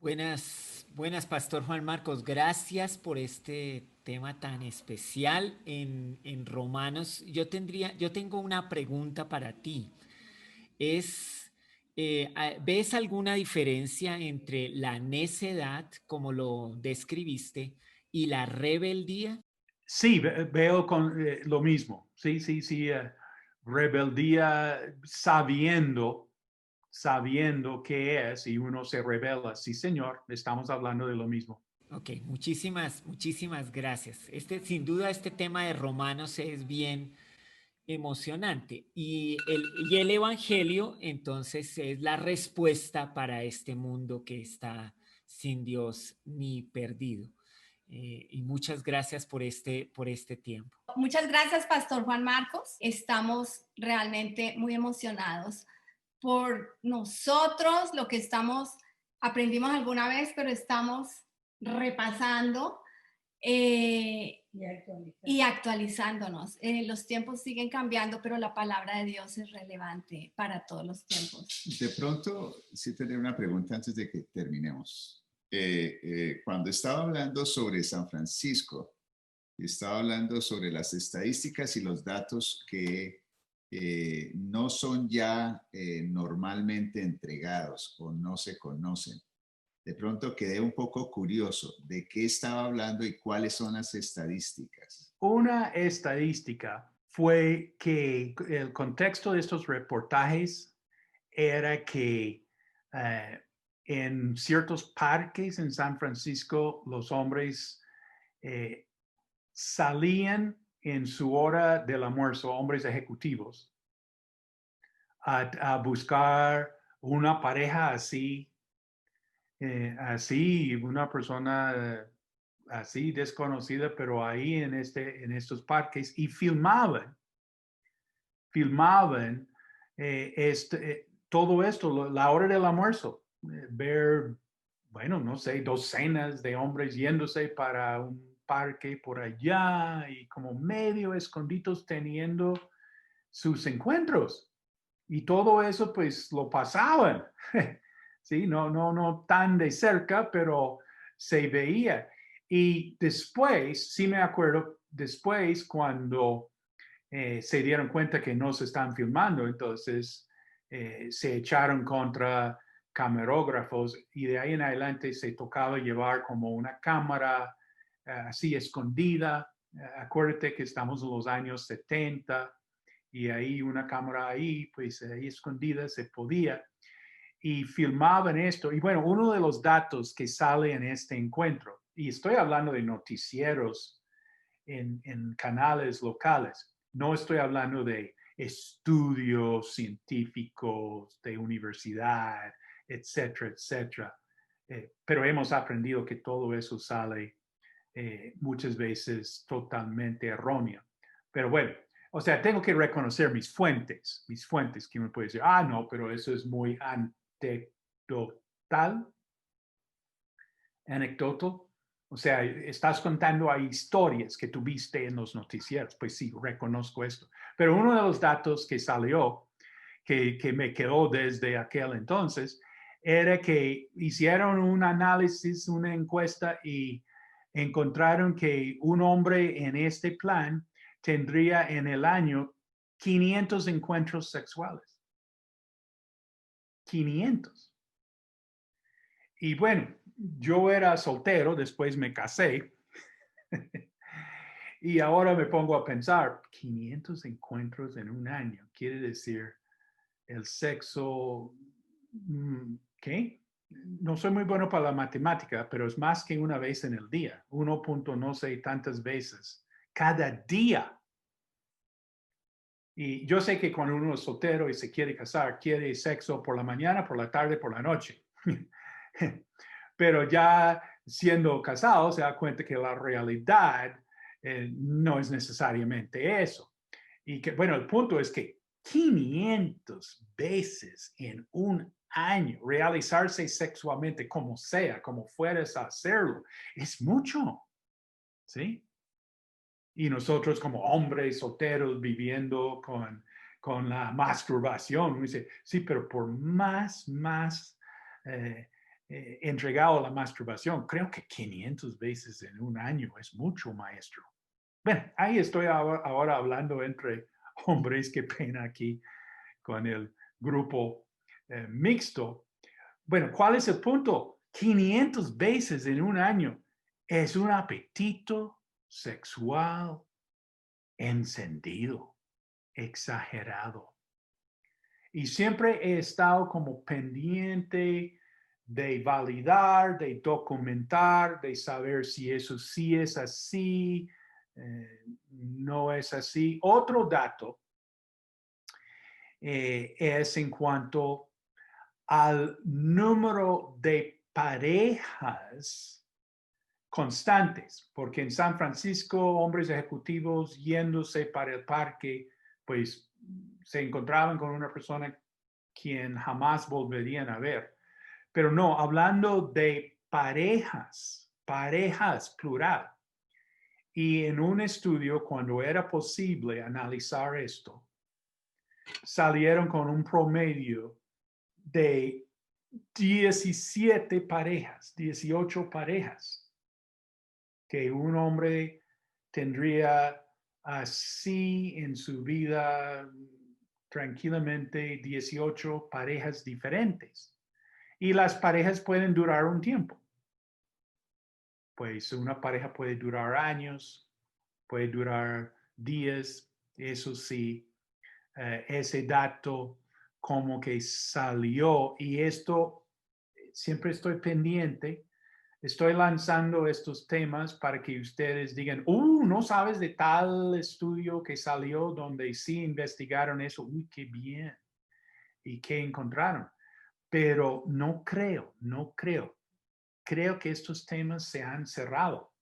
Buenas, Pastor Juan Marcos. Gracias por este tema tan especial en Romanos. Yo tengo una pregunta para ti. ¿Ves alguna diferencia entre la necedad, como lo describiste, y la rebeldía? Sí, veo lo mismo. Sí. Rebeldía sabiendo qué es y uno se rebela. Sí, señor, estamos hablando de lo mismo. Ok, muchísimas gracias. Sin duda, este tema de Romanos es bien emocionante y el Evangelio entonces es la respuesta para este mundo que está sin Dios ni perdido. Y muchas gracias por este tiempo. Muchas gracias, Pastor Juan Marcos. Estamos realmente muy emocionados por nosotros, lo que aprendimos alguna vez, pero estamos repasando y actualizándonos. Los tiempos siguen cambiando, pero la palabra de Dios es relevante para todos los tiempos. De pronto, sí tendré una pregunta antes de que terminemos. Cuando estaba hablando sobre San Francisco, estaba hablando sobre las estadísticas y los datos que no son ya normalmente entregados o no se conocen. De pronto quedé un poco curioso de qué estaba hablando y cuáles son las estadísticas. Una estadística fue que el contexto de estos reportajes era que en ciertos parques en San Francisco los hombres salían en su hora del almuerzo, hombres ejecutivos, a buscar una pareja así, una persona así desconocida, pero ahí en estos parques, y filmaban todo esto, la hora del almuerzo, ver, bueno, no sé, docenas de hombres yéndose para un parque por allá y como medio escondidos teniendo sus encuentros. Y todo eso pues lo pasaban, ¿sí? No tan de cerca, pero se veía. Y después, sí me acuerdo, después cuando se dieron cuenta que no se están filmando, entonces se echaron contra camarógrafos y de ahí en adelante se tocaba llevar como una cámara así escondida. Acuérdate que estamos en los años 70 y ahí una cámara ahí, pues ahí escondida se podía, y filmaban esto. Y bueno, uno de los datos que sale en este encuentro, y estoy hablando de noticieros en canales locales, no estoy hablando de estudios científicos de universidad, etcétera, etcétera. Pero hemos aprendido que todo eso sale muchas veces totalmente erróneo. Pero bueno, o sea, tengo que reconocer mis fuentes, que uno puede decir, ah, no, pero eso es muy anecdotal. O sea, estás contando ahí historias que tuviste en los noticieros. Pues sí, reconozco esto. Pero uno de los datos que salió, que me quedó desde aquel entonces, era que hicieron un análisis, una encuesta y encontraron que un hombre en este plan tendría en el año 500 encuentros sexuales. 500. Y bueno, yo era soltero, después me casé. Y ahora me pongo a pensar, 500 encuentros en un año, quiere decir el sexo, ¿qué? No soy muy bueno para la matemática, pero es más que una vez en el día, 1. No sé tantas veces, cada día. Y yo sé que cuando uno es soltero y se quiere casar, quiere sexo por la mañana, por la tarde, por la noche. Pero ya siendo casado, se da cuenta que la realidad no es necesariamente eso. Y que, bueno, el punto es que 500 veces en un año realizarse sexualmente como sea, como fueres a hacerlo, es mucho, ¿sí? Y nosotros como hombres solteros viviendo con la masturbación, uno dice, sí, pero por más entregado a la masturbación, creo que 500 veces en un año es mucho, maestro. Bueno, ahí estoy ahora hablando entre hombres, qué pena aquí con el grupo mixto. Bueno, ¿cuál es el punto? 500 veces en un año es un apetito sexual encendido, exagerado. Y siempre he estado como pendiente de validar, de documentar, de saber si eso sí es así, no es así. Otro dato es en cuanto al número de parejas constantes, porque en San Francisco, hombres ejecutivos yéndose para el parque, pues se encontraban con una persona quien jamás volverían a ver. Pero no, hablando de parejas plural. Y en un estudio, cuando era posible analizar esto, salieron con un promedio de 17 parejas, 18 parejas que un hombre tendría así en su vida tranquilamente 18 parejas diferentes. Y las parejas pueden durar un tiempo. Pues una pareja puede durar años, puede durar días, eso sí, ese dato como que salió y esto siempre estoy pendiente. Estoy lanzando estos temas para que ustedes digan, no sabes de tal estudio que salió donde sí investigaron eso. Uy, qué bien. ¿Y qué encontraron? Pero no creo. Creo que estos temas se han cerrado.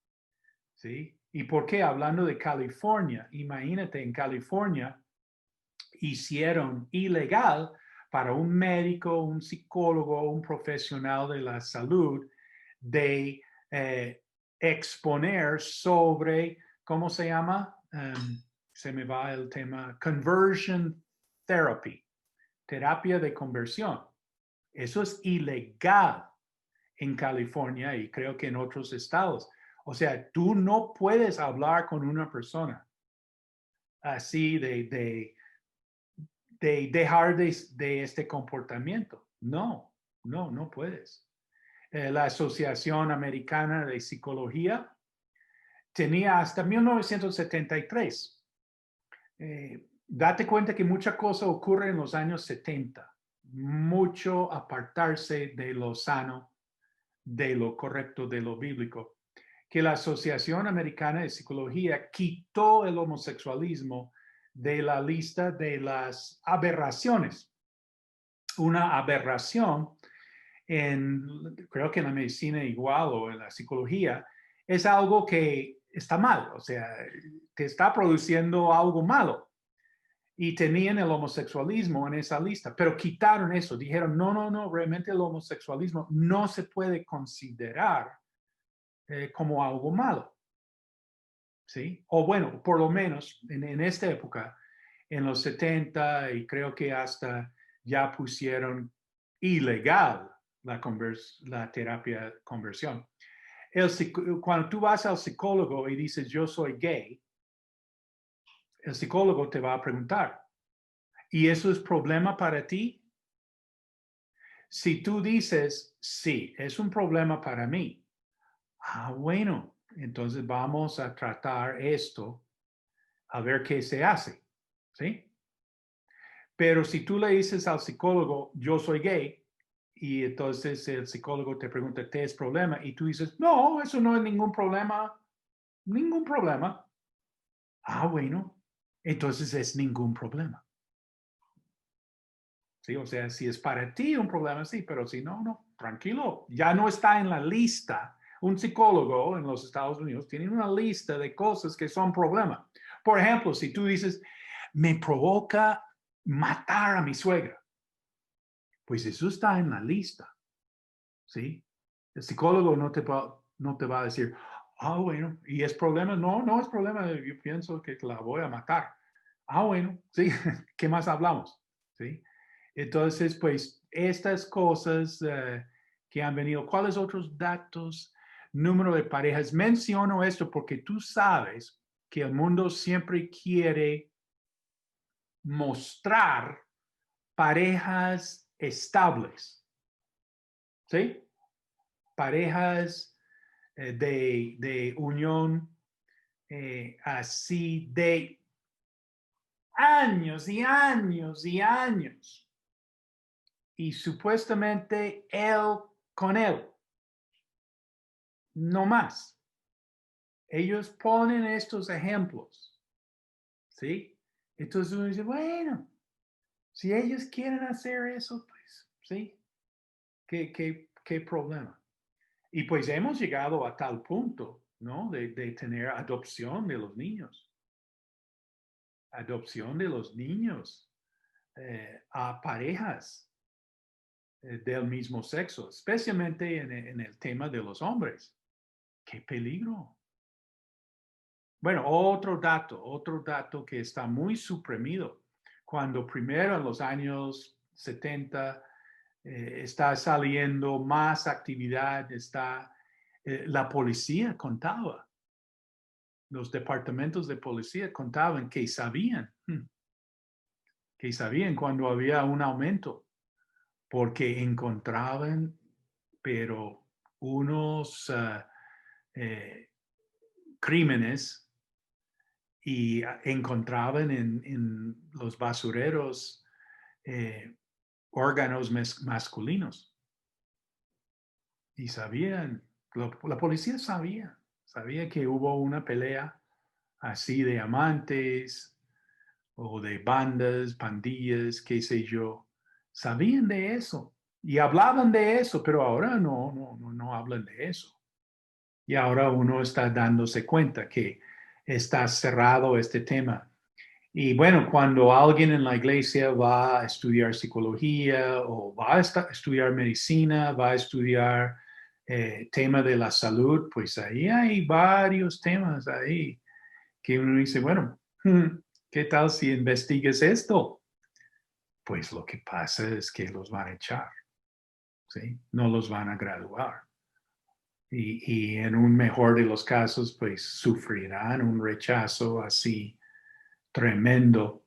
¿Sí? ¿Y por qué? Hablando de California, imagínate, en California hicieron ilegal para un médico, un psicólogo, un profesional de la salud de exponer sobre, ¿cómo se llama? Se me va el tema, conversion therapy, terapia de conversión. Eso es ilegal en California y creo que en otros estados. O sea, tú no puedes hablar con una persona así de dejar de este comportamiento. No puedes. La Asociación Americana de Psicología tenía hasta 1973 date cuenta que mucha cosa ocurre en los años 70. Mucho apartarse de lo sano, de lo correcto, de lo bíblico. Que la Asociación Americana de Psicología quitó el homosexualismo de la lista de las aberraciones. Una aberración, creo que en la medicina igual o en la psicología, es algo que está mal, o sea, te está produciendo algo malo. Y tenían el homosexualismo en esa lista, pero quitaron eso. Dijeron, no, realmente el homosexualismo no se puede considerar como algo malo. ¿Sí? O bueno, por lo menos en esta época, en los 70, y creo que hasta ya pusieron ilegal la terapia conversión. Cuando tú vas al psicólogo y dices, yo soy gay, el psicólogo te va a preguntar, ¿y eso es problema para ti? Si tú dices, sí, es un problema para mí. Bueno, entonces vamos a tratar esto, a ver qué se hace, ¿sí? Pero si tú le dices al psicólogo, yo soy gay, y entonces el psicólogo te pregunta, ¿qué es problema? Y tú dices, no, eso no es ningún problema, ningún problema. Bueno, entonces es ningún problema. Sí, o sea, si es para ti un problema, sí, pero si no, no, tranquilo, ya no está en la lista. Un psicólogo en los Estados Unidos tiene una lista de cosas que son problemas. Por ejemplo, si tú dices, me provoca matar a mi suegra, pues eso está en la lista, ¿sí? El psicólogo no te va a decir, bueno, ¿y es problema? No, no es problema, yo pienso que la voy a matar. Bueno, sí, ¿qué más hablamos? ¿Sí? Entonces, pues, estas cosas que han venido, ¿cuáles otros datos? Número de parejas. Menciono esto porque tú sabes que el mundo siempre quiere mostrar parejas estables, ¿sí? Parejas de unión así de años y años y años. Y supuestamente él con él. No más. Ellos ponen estos ejemplos. ¿Sí? Entonces uno dice, bueno, si ellos quieren hacer eso, pues, ¿sí? ¿Qué problema? Y pues hemos llegado a tal punto, ¿no? De tener adopción de los niños. Adopción de los niños a parejas del mismo sexo, especialmente en el tema de los hombres. ¡Qué peligro! Bueno, otro dato que está muy suprimido. Cuando primero en los años 70 está saliendo más actividad, la policía contaba, los departamentos de policía contaban que sabían cuando había un aumento, porque encontraban, pero unos crímenes y encontraban en los basureros órganos masculinos. Y sabían, la policía sabía que hubo una pelea así de amantes o de bandas, pandillas, qué sé yo. Sabían de eso y hablaban de eso, pero ahora no hablan de eso. Y ahora uno está dándose cuenta que está cerrado este tema. Y bueno, cuando alguien en la iglesia va a estudiar psicología o va a estudiar medicina, va a estudiar tema de la salud, pues ahí hay varios temas ahí que uno dice, bueno, ¿qué tal si investigas esto? Pues lo que pasa es que los van a echar, ¿sí? No los van a graduar. Y en un mejor de los casos, pues sufrirán un rechazo así tremendo.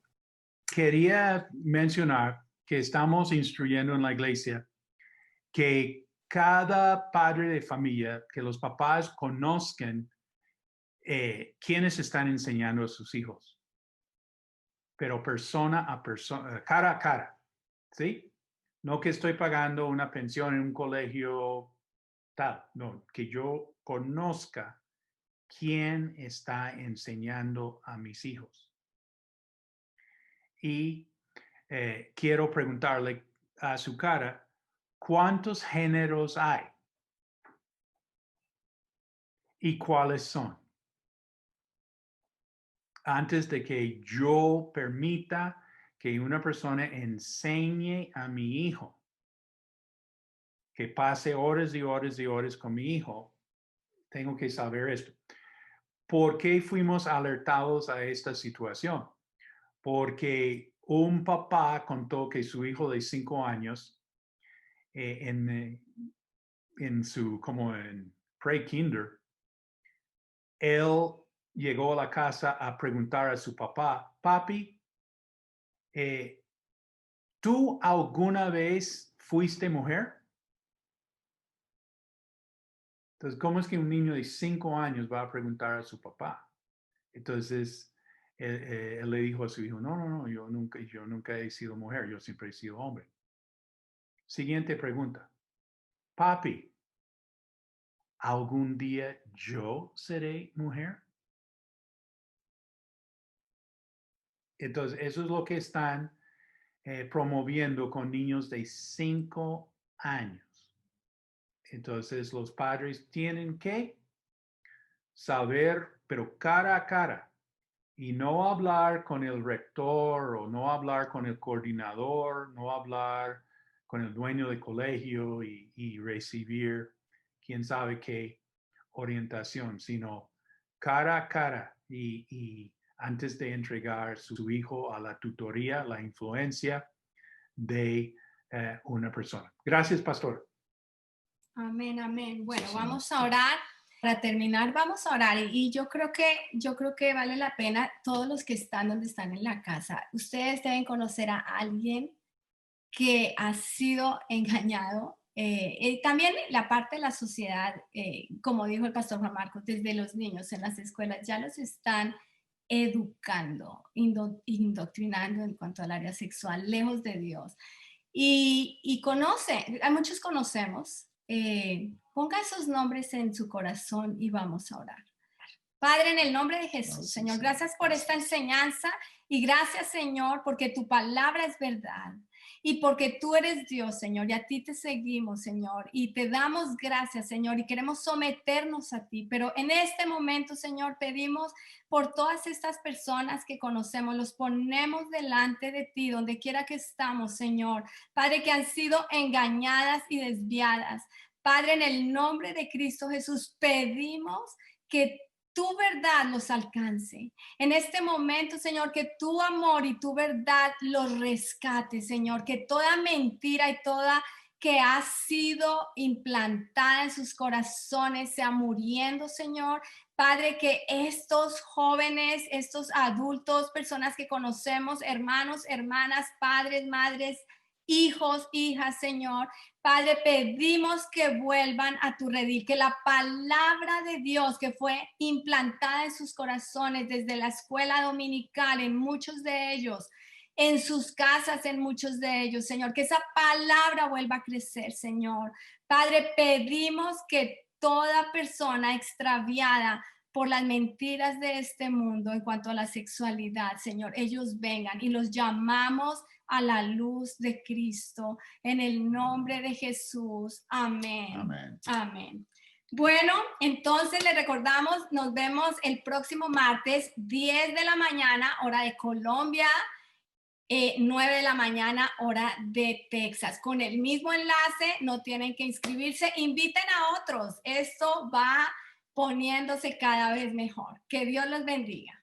Quería mencionar que estamos instruyendo en la iglesia que cada padre de familia, que los papás conozcan quiénes están enseñando a sus hijos. pero persona a persona, cara a cara, ¿sí? No que estoy pagando una pensión en un colegio tal, no, que yo conozca quién está enseñando a mis hijos. Y quiero preguntarle a su cara, ¿cuántos géneros hay? ¿Y cuáles son? Antes de que yo permita que una persona enseñe a mi hijo, que pase horas y horas y horas con mi hijo, tengo que saber esto. ¿Por qué fuimos alertados a esta situación? Porque un papá contó que su hijo de 5 años, en su, como en pre-kinder, él llegó a la casa a preguntar a su papá, papi, ¿tú alguna vez fuiste mujer? Entonces, ¿cómo es que un niño de 5 años va a preguntar a su papá? Entonces, él le dijo a su hijo, no, yo nunca he sido mujer, yo siempre he sido hombre. Siguiente pregunta. Papi, ¿algún día yo seré mujer? Entonces, eso es lo que están promoviendo con niños de 5 años. Entonces, los padres tienen que saber, pero cara a cara, y no hablar con el rector o no hablar con el coordinador, no hablar con el dueño del colegio y recibir quién sabe qué orientación, sino cara a cara y antes de entregar su hijo a la tutoría, la influencia de una persona. Gracias, pastor. Amén, amén. Bueno, Sí. vamos a orar. Para terminar, vamos a orar y yo creo que vale la pena todos los que están donde están en la casa. Ustedes deben conocer a alguien que ha sido engañado. También la parte de la sociedad, como dijo el pastor Juan Marcos, desde los niños en las escuelas ya los están educando, indoctrinando en cuanto al área sexual, lejos de Dios. Y a muchos conocemos. Ponga esos nombres en su corazón y vamos a orar. Padre, en el nombre de Jesús, Señor, gracias por esta enseñanza y gracias, Señor, porque tu palabra es verdad y porque tú eres Dios, Señor, y a ti te seguimos, Señor, y te damos gracias, Señor, y queremos someternos a ti. Pero en este momento, Señor, pedimos por todas estas personas que conocemos, los ponemos delante de ti, donde quiera que estamos, Señor. Padre, que han sido engañadas y desviadas. Padre, en el nombre de Cristo Jesús, pedimos que tu verdad los alcance. En este momento, Señor, que tu amor y tu verdad los rescate, Señor, que toda mentira y toda que ha sido implantada en sus corazones sea muriendo, Señor. Padre, que estos jóvenes, estos adultos, personas que conocemos, hermanos, hermanas, padres, madres, hijos, hijas, Señor, Padre, pedimos que vuelvan a tu redil, que la palabra de Dios que fue implantada en sus corazones desde la escuela dominical, en muchos de ellos, en sus casas, en muchos de ellos, Señor, que esa palabra vuelva a crecer, Señor. Padre, pedimos que toda persona extraviada por las mentiras de este mundo en cuanto a la sexualidad, Señor, ellos vengan y los llamamos a la luz de Cristo, en el nombre de Jesús. Amén. Amén. Amén. Bueno, entonces le recordamos, nos vemos el próximo martes, 10 de la mañana, hora de Colombia, 9 de la mañana, hora de Texas. Con el mismo enlace, no tienen que inscribirse, inviten a otros. Esto va poniéndose cada vez mejor. Que Dios los bendiga.